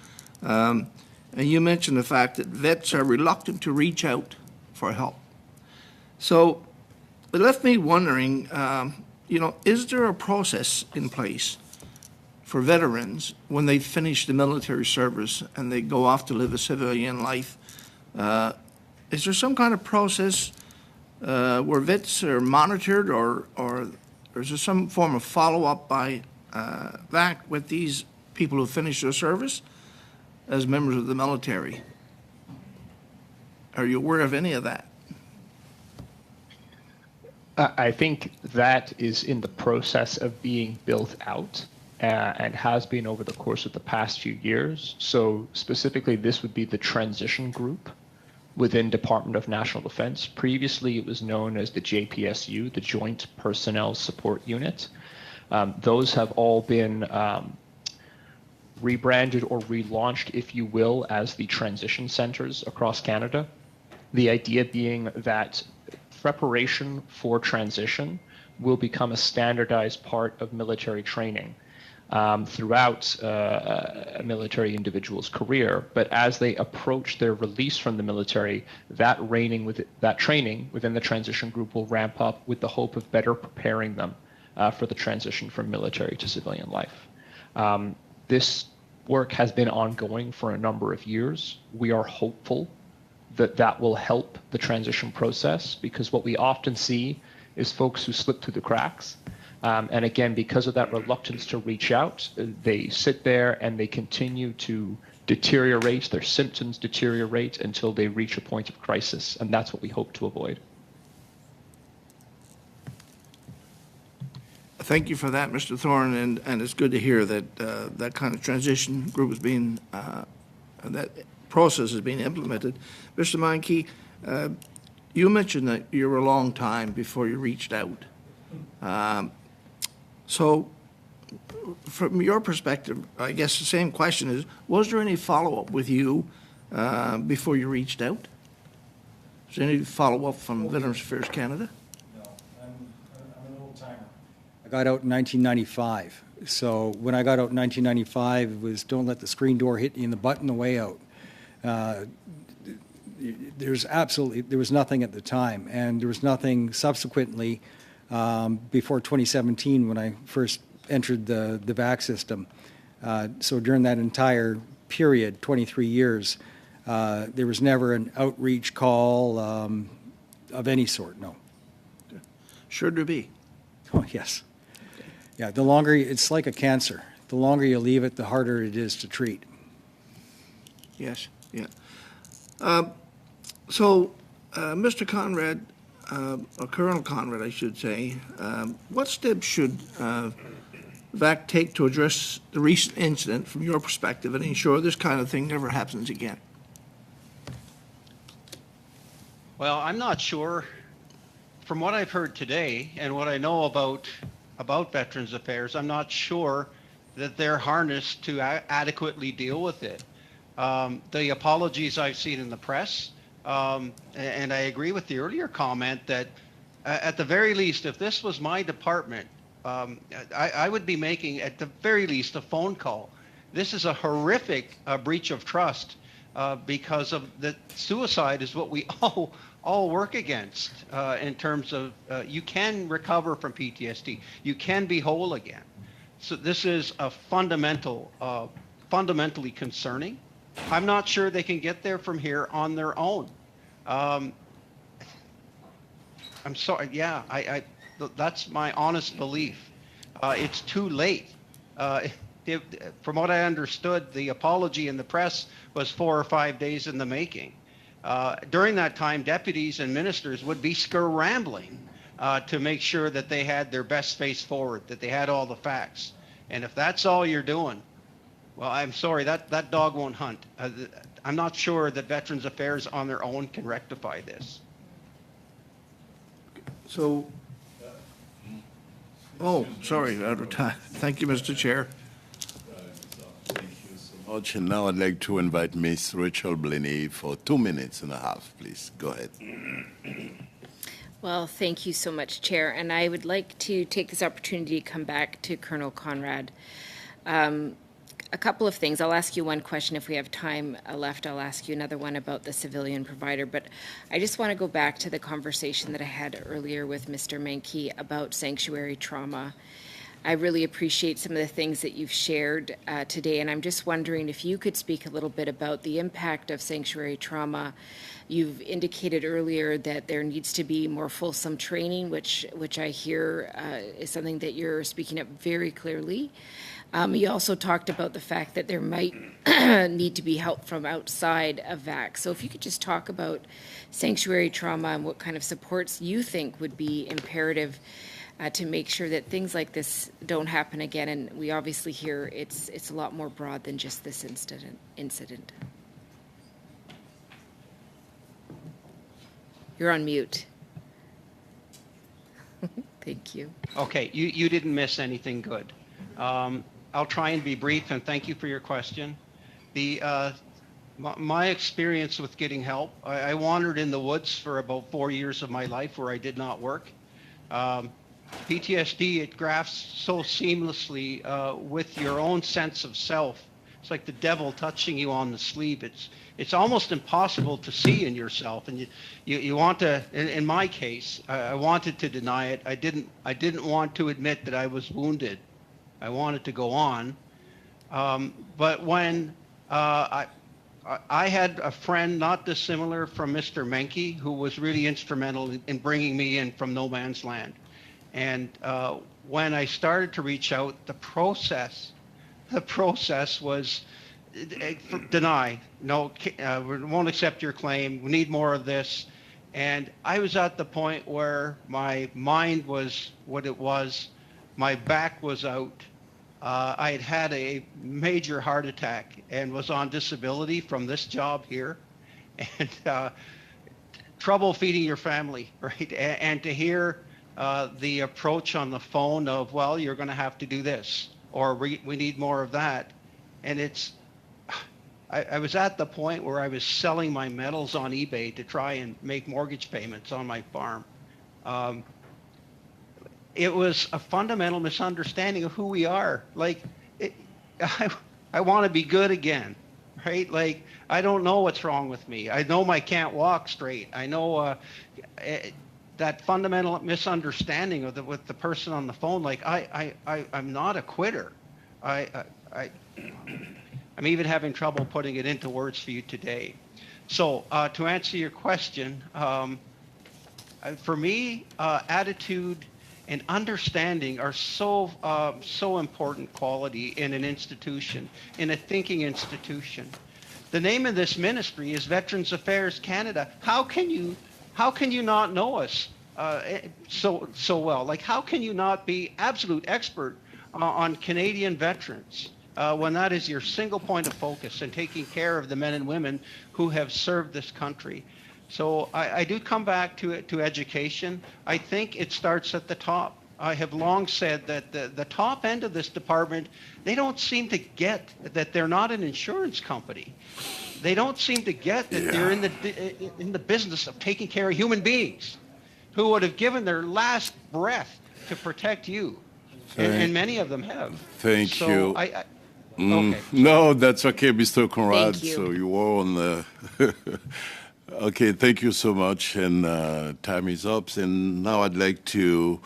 And you mentioned the fact that vets are reluctant to reach out for help. So it left me wondering, you know, is there a process in place for veterans when they finish the military service and they go off to live a civilian life? Is there some kind of process where vets are monitored, or is there some form of follow-up by VAC with these people who finish their service as members of the military? Are you aware of any of that? I think that is in the process of being built out and has been over the course of the past few years. So specifically, this would be the transition group within Department of National Defense. Previously, it was known as the JPSU, the Joint Personnel Support Unit. Those have all been rebranded or relaunched, if you will, as the transition centers across Canada. The idea being that preparation for transition will become a standardized part of military training throughout a military individual's career. But as they approach their release from the military, that training within the transition group will ramp up with the hope of better preparing them for the transition from military to civilian life. This work has been ongoing for a number of years. We are hopeful that that will help the transition process, because what we often see is folks who slip through the cracks. And again, because of that reluctance to reach out, they sit there and they continue to deteriorate, their symptoms deteriorate until they reach a point of crisis. And that's what we hope to avoid. Thank you for that, Mr. Thorne, and it's good to hear that that kind of transition group is being, that process is being implemented. Mr. Meinke, you mentioned that you were a long time before you reached out. So from your perspective, I guess the same question is, was there any follow-up with you before you reached out? Was there any follow-up from Veterans Affairs Canada? No, I'm an old-timer. I got out in 1995. So when I got out in 1995, it was don't let the screen door hit you in the butt on the way out. There was nothing at the time, and there was nothing subsequently before 2017 when I first entered the VAC system. So during that entire period, 23 years, there was never an outreach call of any sort, no. Should there be? Oh, yes. Yeah, the longer, it's like a cancer. The longer you leave it, the harder it is to treat. Yes, yeah. So, Mr. Conrad, or Colonel Conrad, I should say, what steps should VAC take to address the recent incident from your perspective and ensure this kind of thing never happens again? Well, I'm not sure. From what I've heard today and what I know about Veterans Affairs, I'm not sure that they're harnessed to adequately deal with it. The apologies I've seen in the press, and I agree with the earlier comment that at the very least, if this was my department, I would be making at the very least a phone call. This is a horrific breach of trust because of the suicide is what we all work against in terms of you can recover from PTSD. You can be whole again. So this is a fundamentally concerning. I'm not sure they can get there from here on their own. I'm sorry. Yeah, that's my honest belief. It's too late. From what I understood, the apology in the press was 4 or 5 days in the making. During that time, deputies and ministers would be scrambling to make sure that they had their best face forward, that they had all the facts. And if that's all you're doing, well, I'm sorry, that dog won't hunt. I'm not sure that Veterans Affairs on their own can rectify this. So, oh, sorry, out of time. Thank you, Mr. Chair. Much. And now I'd like to invite Ms. Rachel Blaney for 2.5 minutes, please. Go ahead. Well, thank you so much, Chair. And I would like to take this opportunity to come back to Colonel Conrad. A couple of things. I'll ask you one question. If we have time left, I'll ask you another one about the civilian provider. But I just want to go back to the conversation that I had earlier with Mr. Menke about sanctuary trauma. I really appreciate some of the things that you've shared today, and I'm just wondering if you could speak a little bit about the impact of sanctuary trauma. You've indicated earlier that there needs to be more fulsome training, which I hear is something that you're speaking up very clearly. You also talked about the fact that there might need to be help from outside of VAC. So if you could just talk about sanctuary trauma and what kind of supports you think would be imperative to make sure that things like this don't happen again. And we obviously hear it's a lot more broad than just this incident. You're on mute. Thank you. Okay, you didn't miss anything good. I'll try and be brief, and thank you for your question. My experience with getting help, I wandered in the woods for about 4 years of my life where I did not work. PTSD, it grafts so seamlessly with your own sense of self. It's like the devil touching you on the sleeve. It's almost impossible to see in yourself, and you want to. In my case, I wanted to deny it. I didn't want to admit that I was wounded. I wanted to go on, but when I had a friend not dissimilar from Mr. Menke, who was really instrumental in bringing me in from no man's land. And when I started to reach out, the process was deny. No, we won't accept your claim. We need more of this. And I was at the point where my mind was what it was. My back was out. I had had a major heart attack and was on disability from this job here. And trouble feeding your family, right? And to hear the approach on the phone of, well, you're going to have to do this, or we need more of that. And I was at the point where I was selling my metals on eBay to try and make mortgage payments on my farm. It was a fundamental misunderstanding of who we are. Like, I want to be good again, right? Like, I don't know what's wrong with me. I know I can't walk straight. I know that fundamental misunderstanding with the person on the phone. Like, I'm not a quitter. I'm even having trouble putting it into words for you today. So to answer your question, for me, attitude and understanding are so important quality in an institution, in a thinking institution. The name of this ministry is Veterans Affairs Canada. How can you not know us so well? Like, how can you not be absolute expert on Canadian veterans when that is your single point of focus and taking care of the men and women who have served this country? So I do come back to education. I think it starts at the top. I have long said that the top end of this department, they don't seem to get that they're not an insurance company. They don't seem to get that they're in the business of taking care of human beings who would have given their last breath to protect you. And many of them have. Thank you. Okay. No, that's okay, Mr. Conrad. Thank you. So you were on the... Okay, thank you so much, and time is up. And now I'd like to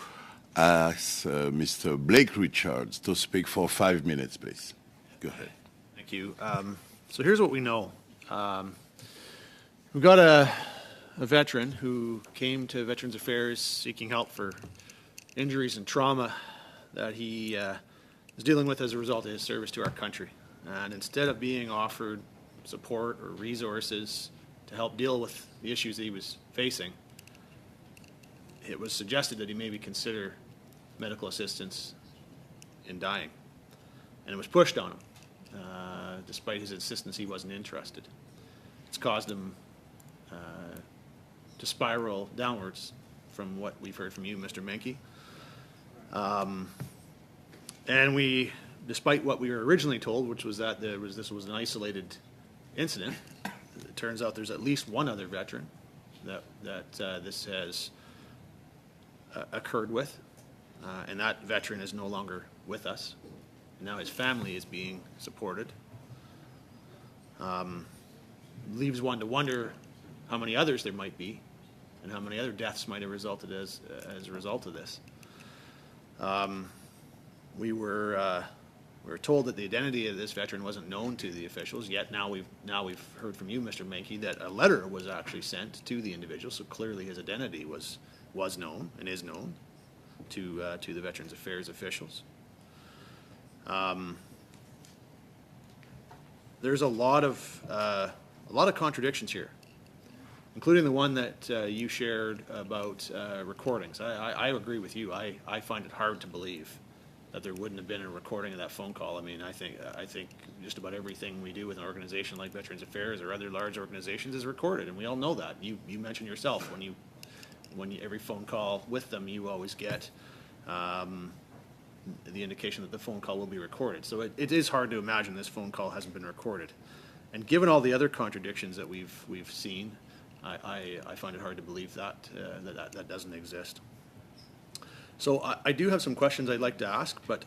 ask Mr. Blake Richards to speak for 5 minutes, please. Go ahead. Thank you. So here's what we know. We've got a veteran who came to Veterans Affairs seeking help for injuries and trauma that he is dealing with as a result of his service to our country. And instead of being offered support or resources to help deal with the issues that he was facing, it was suggested that he maybe consider medical assistance in dying. And it was pushed on him. Despite his insistence, he wasn't interested. It's caused him to spiral downwards from what we've heard from you, Mr. Menke. And we, despite what we were originally told, which was that this was an isolated incident, it turns out there's at least one other veteran that this has occurred with, and that veteran is no longer with us. Now his family is being supported. Leaves one to wonder how many others there might be and how many other deaths might have resulted as a result of this. We were told that the identity of this veteran wasn't known to the officials, yet now we've heard from you, Mr. Menke, that a letter was actually sent to the individual, so clearly his identity was known and is known to the Veterans Affairs officials. There's a lot of contradictions here, including the one that you shared about recordings. I agree with you. I find it hard to believe that there wouldn't have been a recording of that phone call. I mean, I think just about everything we do with an organization like Veterans Affairs or other large organizations is recorded, and we all know that. You mentioned yourself when every phone call with them, you always get the indication that the phone call will be recorded. So it is hard to imagine this phone call hasn't been recorded. And given all the other contradictions that we've seen, I find it hard to believe that doesn't exist. So I do have some questions I'd like to ask, but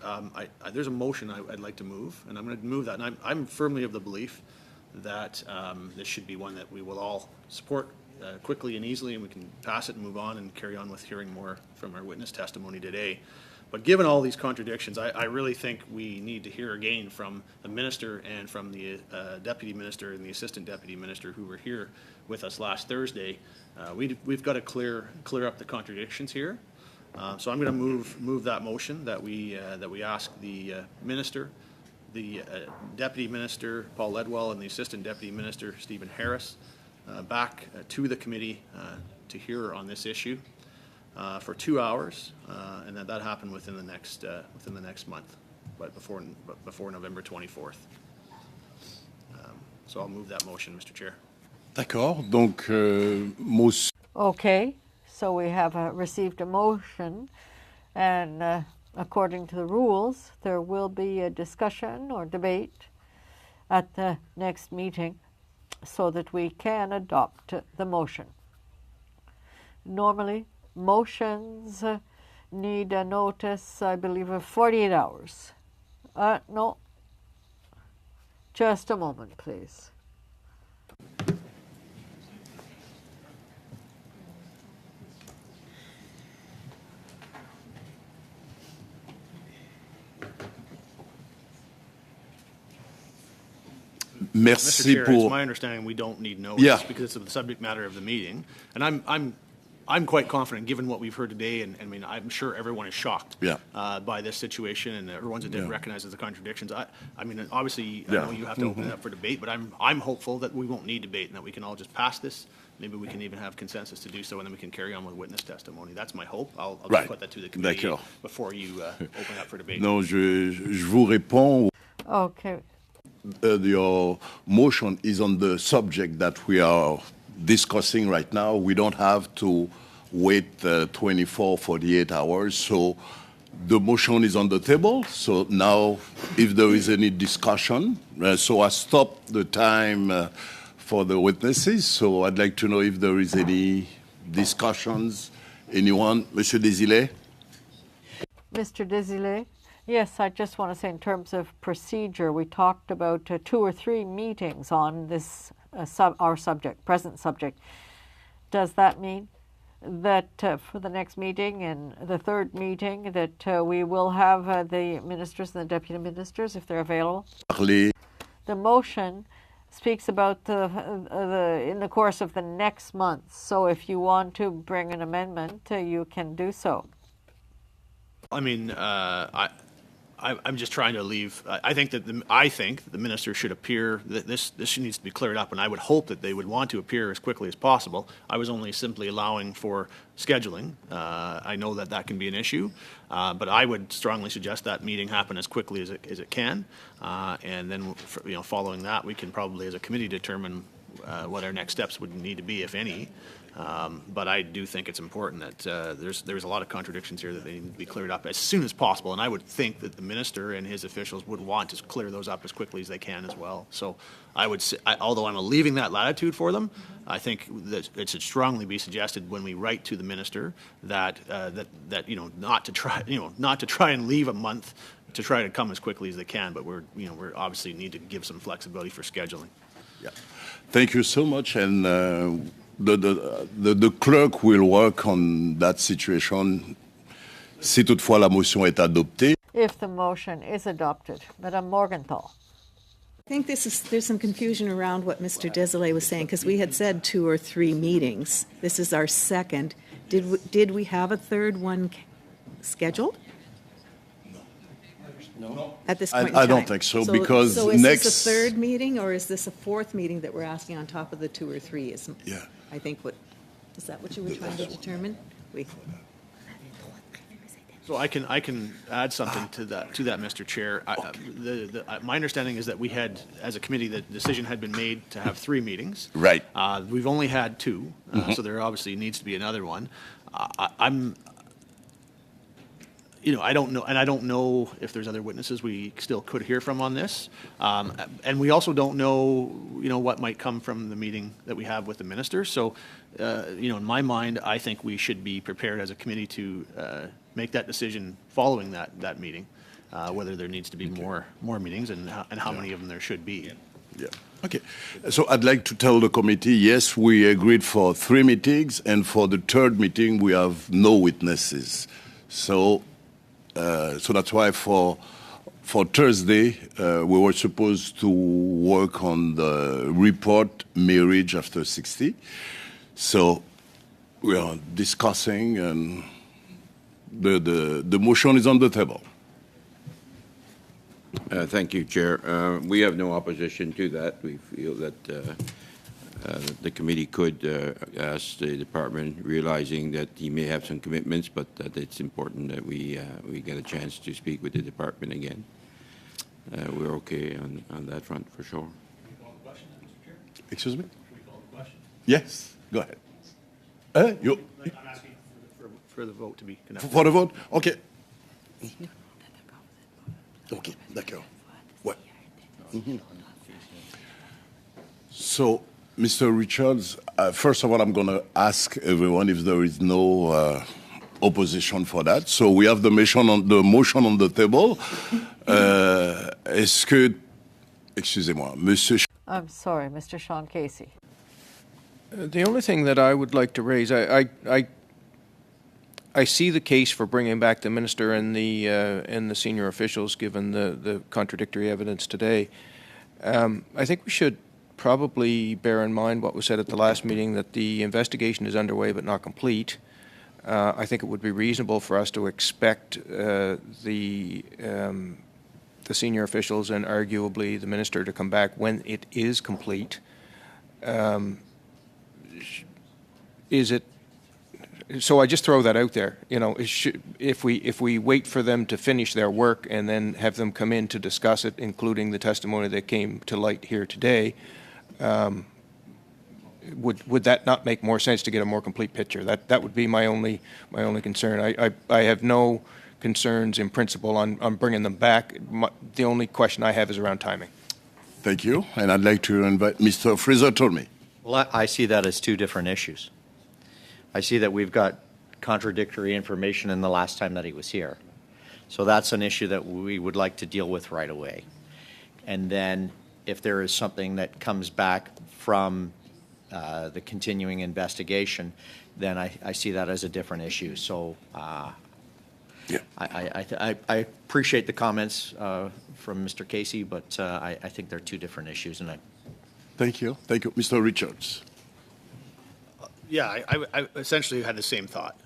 there's a motion I'd like to move, and I'm going to move that. And I'm firmly of the belief that this should be one that we will all support quickly and easily, and we can pass it and move on and carry on with hearing more from our witness testimony today. But given all these contradictions, I really think we need to hear again from the minister and from the deputy minister and the assistant deputy minister who were here with us last Thursday. We've got to clear up the contradictions here. So I'm going to move that motion that we ask the minister, the deputy minister Paul Ledwell, and the assistant deputy minister Stephen Harris back to the committee to hear on this issue. For 2 hours, and that happened within the next month, but before November 24th. So I'll move that motion, Mr. Chair. D'accord. Donc, motion. Okay, so we have received a motion, and according to the rules, there will be a discussion or debate at the next meeting so that we can adopt the motion. Normally, motions need a notice, I believe, of 48 hours. No. Just a moment, please. Merci Mr. Chair, pour. it's my understanding we don't need notice because it's the subject matter of the meeting, and I'm quite confident, given what we've heard today, and I mean, I'm sure everyone is shocked by this situation, and everyone's that didn't recognize the contradictions. I mean, obviously, I know you have to open it up for debate, but I'm hopeful that we won't need debate and that we can all just pass this. Maybe we can even have consensus to do so, and then we can carry on with witness testimony. That's my hope. I'll just put that to the committee before you open up for debate. Non, je vous réponds. Okay. Your motion is on the subject that we are discussing right now. We don't have to wait 24, 48 hours. So the motion is on the table. So now, if there is any discussion, so I stopped the time for the witnesses. So I'd like to know if there is any discussions. Anyone? Monsieur Desilets? Mr. Desilets? Yes, I just want to say in terms of procedure, we talked about 2 or 3 meetings on this our subject, present subject. Does that mean that for the next meeting and the third meeting that we will have the ministers and the deputy ministers if they're available? Parler. The motion speaks about in the course of the next month. So if you want to bring an amendment, you can do so. I mean, I'm just trying to leave. I think that the minister should appear. That this needs to be cleared up, and I would hope that they would want to appear as quickly as possible. I was only simply allowing for scheduling. I know that can be an issue, but I would strongly suggest that meeting happen as quickly as it can, and then following that, we can probably, as a committee, determine what our next steps would need to be, if any. But I do think it's important that there's a lot of contradictions here that they need to be cleared up as soon as possible. And I would think that the minister and his officials would want to clear those up as quickly as they can as well. So I would say, although I'm leaving that latitude for them, I think that it should strongly be suggested when we write to the minister that not to try and leave a month, to try to come as quickly as they can. But we're obviously need to give some flexibility for scheduling. Yeah. Thank you so much, and the clerk will work on that situation si toutefois la motion est adoptée. If the motion is adopted. Madame Morgenthau. I think there's some confusion around what Mr. Desilets was saying, because we had said 2 or 3 meetings. This is our second. Did we have a third one scheduled? No. At this point in time? I don't think so, because so is next... this a third meeting, or is this a fourth meeting that we're asking on top of the 2 or 3? Yeah. I think is that what you were trying to determine? So I can add something to that, Mr. Chair. My understanding is that we had, as a committee, the decision had been made to have 3 meetings. Right. We've only had 2, so there obviously needs to be another one. I don't know, and I don't know if there's other witnesses we still could hear from on this, and we also don't know, what might come from the meeting that we have with the minister. So, in my mind, I think we should be prepared as a committee to make that decision following that meeting, whether there needs to be more meetings and how many of them there should be. Yeah. Okay. So I'd like to tell the committee, yes, we agreed for 3 meetings, and for the 3rd meeting we have no witnesses. So that's why for Thursday, we were supposed to work on the report marriage after 60. So we are discussing, and the motion is on the table. Thank you, Chair. We have no opposition to that. We feel that the committee could ask the department, realizing that he may have some commitments, but that it's important that we get a chance to speak with the department again. We're okay on that front for sure. Excuse me? Yes, go ahead. I'm asking for the vote to be conducted. For the vote? Okay. Ok, d'accord. Ouais. So, Mr. Richards, first of all, I'm going to ask everyone if there is no opposition for that. So we have the motion on the table. Est-ce que, excusez-moi, Monsieur. I'm sorry, Mr. Sean Casey. The only thing that I would like to raise, I see the case for bringing back the minister and the senior officials, given the contradictory evidence today. I think we should probably bear in mind what was said at the last meeting, that the investigation is underway but not complete. I think it would be reasonable for us to expect the senior officials and arguably the minister to come back when it is complete. So I just throw that out there. If we wait for them to finish their work and then have them come in to discuss it, including the testimony that came to light here today, would that not make more sense to get a more complete picture? That would be my only concern. I have no concerns in principle on bringing them back. The only question I have is around timing. Thank you, and I'd like to invite Mr. Fraser-Tolmie. Well, I see that as 2 different issues. I see that we've got contradictory information in the last time that he was here. So that's an issue that we would like to deal with right away. And then if there is something that comes back from the continuing investigation, then I see that as a different issue. So yeah. I appreciate the comments from Mr. Casey, but I think they're 2 different issues, and Thank you. Thank you. Mr. Richards. Yeah, I essentially had the same thought.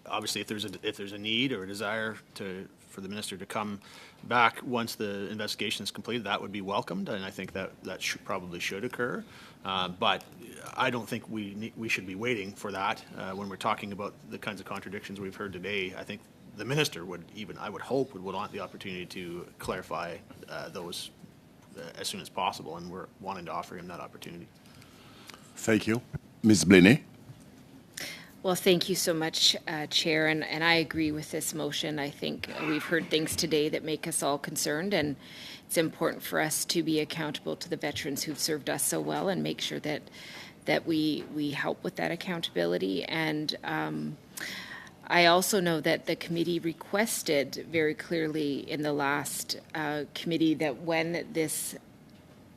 Obviously, if there's a need or a desire for the minister to come back once the investigation is completed, that would be welcomed, and I think that probably should occur. But I don't think we should be waiting for that when we're talking about the kinds of contradictions we've heard today. I think the minister would want the opportunity to clarify those as soon as possible, and we're wanting to offer him that opportunity. Thank you. Ms. Blaney. Well, thank you so much, Chair, and I agree with this motion. I think we've heard things today that make us all concerned, and it's important for us to be accountable to the veterans who've served us so well and make sure that we help with that accountability. And I also know that the committee requested very clearly in the last committee that when this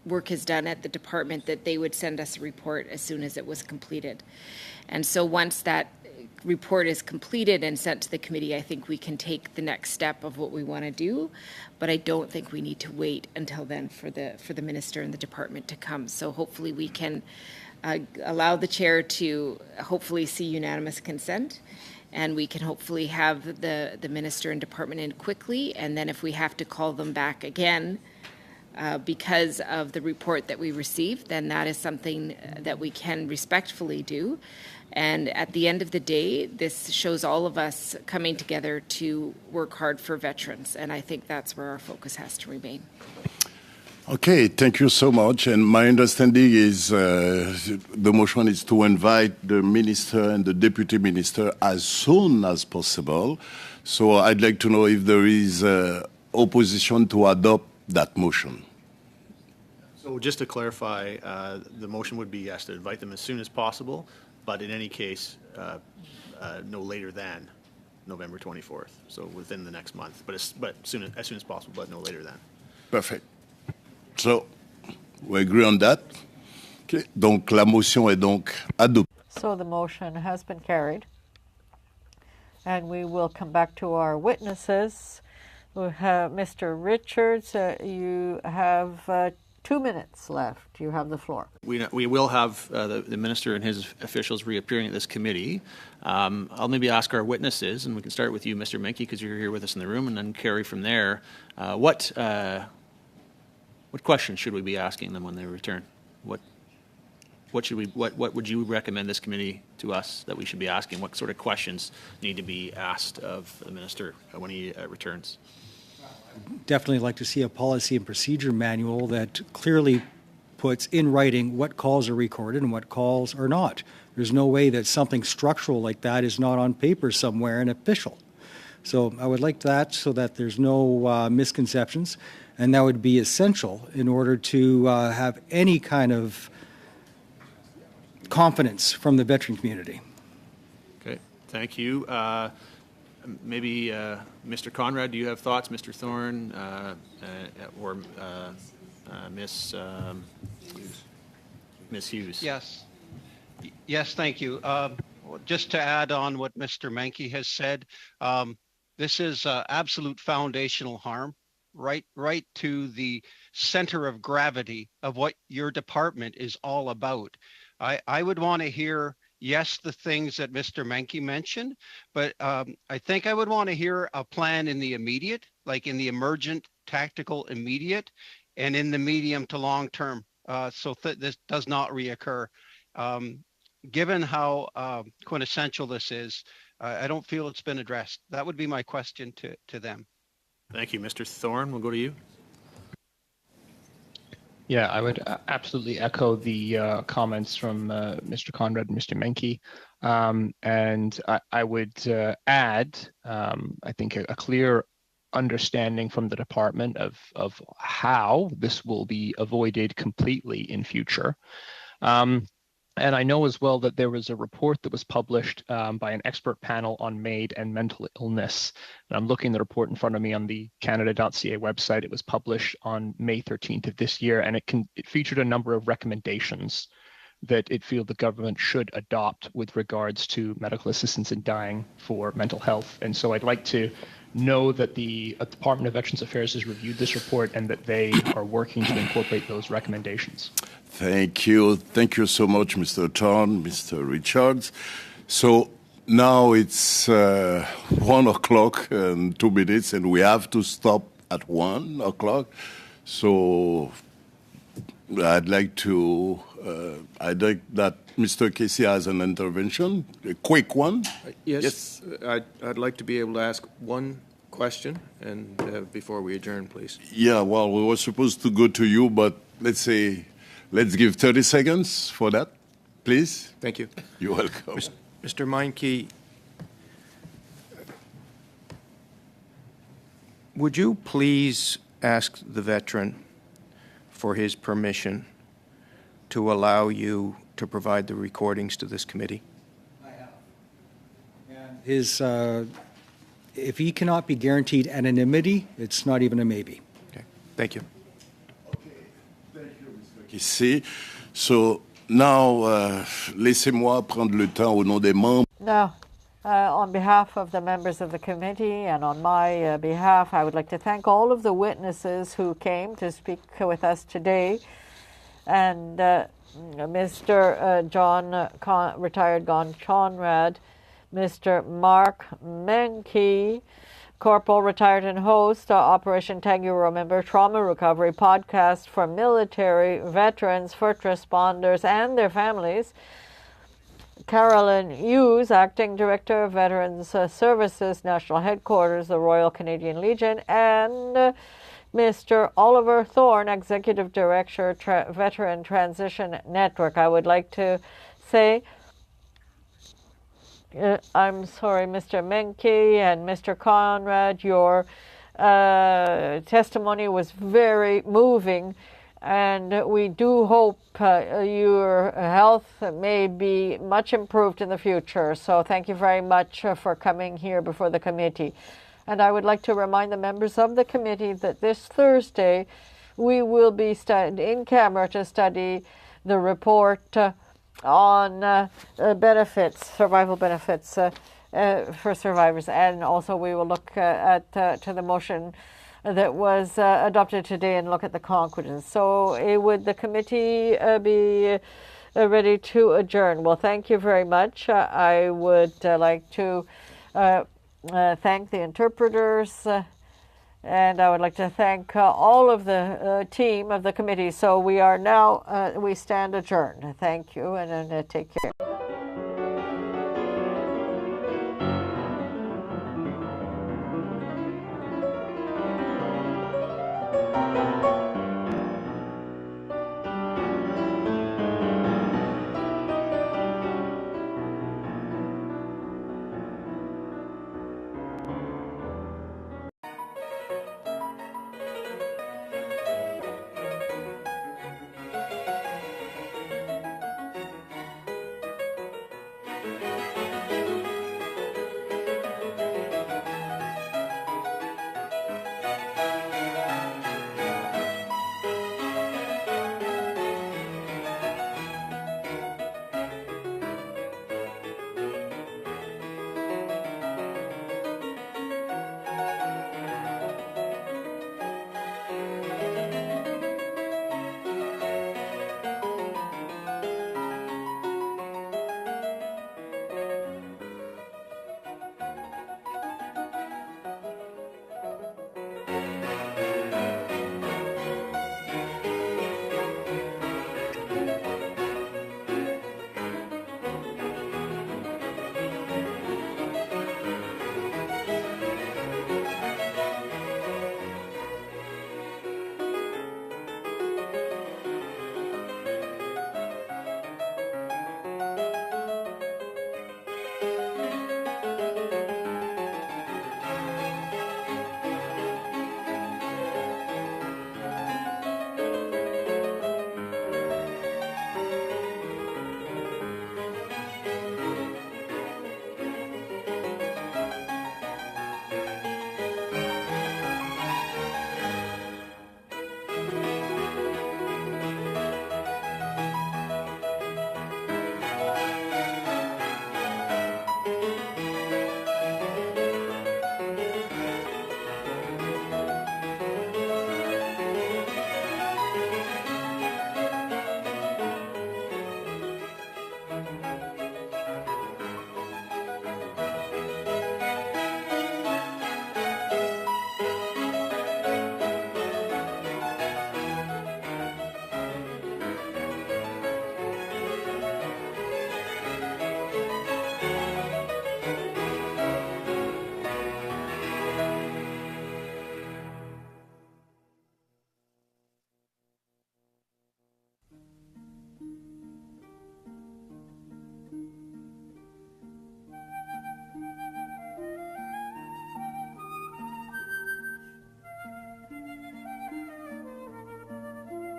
work is done at the department, that they would send us a report as soon as it was completed. And so once that report is completed and sent to the committee, I think we can take the next step of what we want to do. But I don't think we need to wait until then for the minister and the department to come. So hopefully we can allow the chair to hopefully see unanimous consent, and we can hopefully have the minister and department in quickly. And then if we have to call them back again because of the report that we received, then that is something that we can respectfully do. And at the end of the day, this shows all of us coming together to work hard for veterans. And I think that's where our focus has to remain. Okay, thank you so much. And my understanding is the motion is to invite the minister and the deputy minister as soon as possible. So I'd like to know if there is opposition to adopt that motion. So just to clarify, the motion would be yes, to invite them as soon as possible, but in any case, no later than November 24th, so within the next month, but as soon as possible, but no later than. Perfect. So, we agree on that. Okay. Donc, la motion est donc adoptée. So the motion has been carried. And we will come back to our witnesses. We have Mr. Richards. You have 2 minutes left. You have the floor. We will have the minister and his officials reappearing at this committee. I'll maybe ask our witnesses, and we can start with you, Mr. Menke, because you're here with us in the room, and then carry from there. What questions should we be asking them when they return? What would you recommend this committee to us that we should be asking? What sort of questions need to be asked of the minister when he returns? Definitely like to see a policy and procedure manual that clearly puts in writing what calls are recorded and what calls are not. There's no way that something structural like that is not on paper somewhere and official. So I would like that so that there's no misconceptions, and that would be essential in order to have any kind of confidence from the veteran community. Okay, thank you. Maybe Mr. Conrad, do you have thoughts? Mr. Thorne or Ms. Hughes? Yes, thank you. Just to add on what Mr. Menke has said, this is absolute foundational harm, right to the center of gravity of what your department is all about. I would want to hear, yes, the things that Mr. Menke mentioned, but I think I would want to hear a plan in the immediate, like in the emergent, tactical, immediate, and in the medium to long term, so this does not reoccur. Given how quintessential this is, I don't feel it's been addressed. That would be my question to them. Thank you. Mr. Thorne, we'll go to you. Yeah, I would absolutely echo the comments from Mr. Conrad and Mr. Menke. And I would add, I think, a clear understanding from the department of how this will be avoided completely in future. And I know as well that there was a report that was published by an expert panel on MAID and mental illness. And I'm looking at the report in front of me on the Canada.ca website. It was published on May 13th of this year, and it featured a number of recommendations that it feels the government should adopt with regards to medical assistance in dying for mental health. And so I'd like to know that the Department of Veterans Affairs has reviewed this report and that they are working to incorporate those recommendations. Thank you. Thank you so much, Mr. Thorne, Mr. Richards. So now it's 1 o'clock and 2 minutes, and we have to stop at 1 o'clock. So I'd like that Mr. Casey has an intervention, a quick one. Yes. I'd like to be able to ask one question and before we adjourn, please. Yeah, well, we were supposed to go to you, but let's give 30 seconds for that, please. Thank you. You're welcome. Mr. Meinke, would you please ask the veteran for his permission to allow you to provide the recordings to this committee? I have. And if he cannot be guaranteed anonymity, it's not even a maybe. Okay. Thank you. Ici. So now, laissez-moi prendre le temps au nom des membres. Now, on behalf of the members of the committee and on my behalf, I would like to thank all of the witnesses who came to speak with us today. And Mr. retired John Conrad, Mr. Mark Menke, Corporal, retired and host, Operation Tango Remember Trauma Recovery podcast for military, veterans, first responders, and their families. Carolyn Hughes, Acting Director of Veterans Services, National Headquarters, the Royal Canadian Legion, and Mr. Oliver Thorne, Executive Director, Veteran Transition Network. I would like to say, I'm sorry, Mr. Menke and Mr. Conrad, your testimony was very moving, and we do hope your health may be much improved in the future. So thank you very much for coming here before the committee. And I would like to remind the members of the committee that this Thursday we will be in camera to study the report on benefits, survival benefits for survivors, and also we will look to the motion that was adopted today and look at the conclusions. So would the committee be ready to adjourn? Well, thank you very much. I would like to thank the interpreters, and I would like to thank all of the team of the committee. So we are now, we stand adjourned. Thank you, and take care.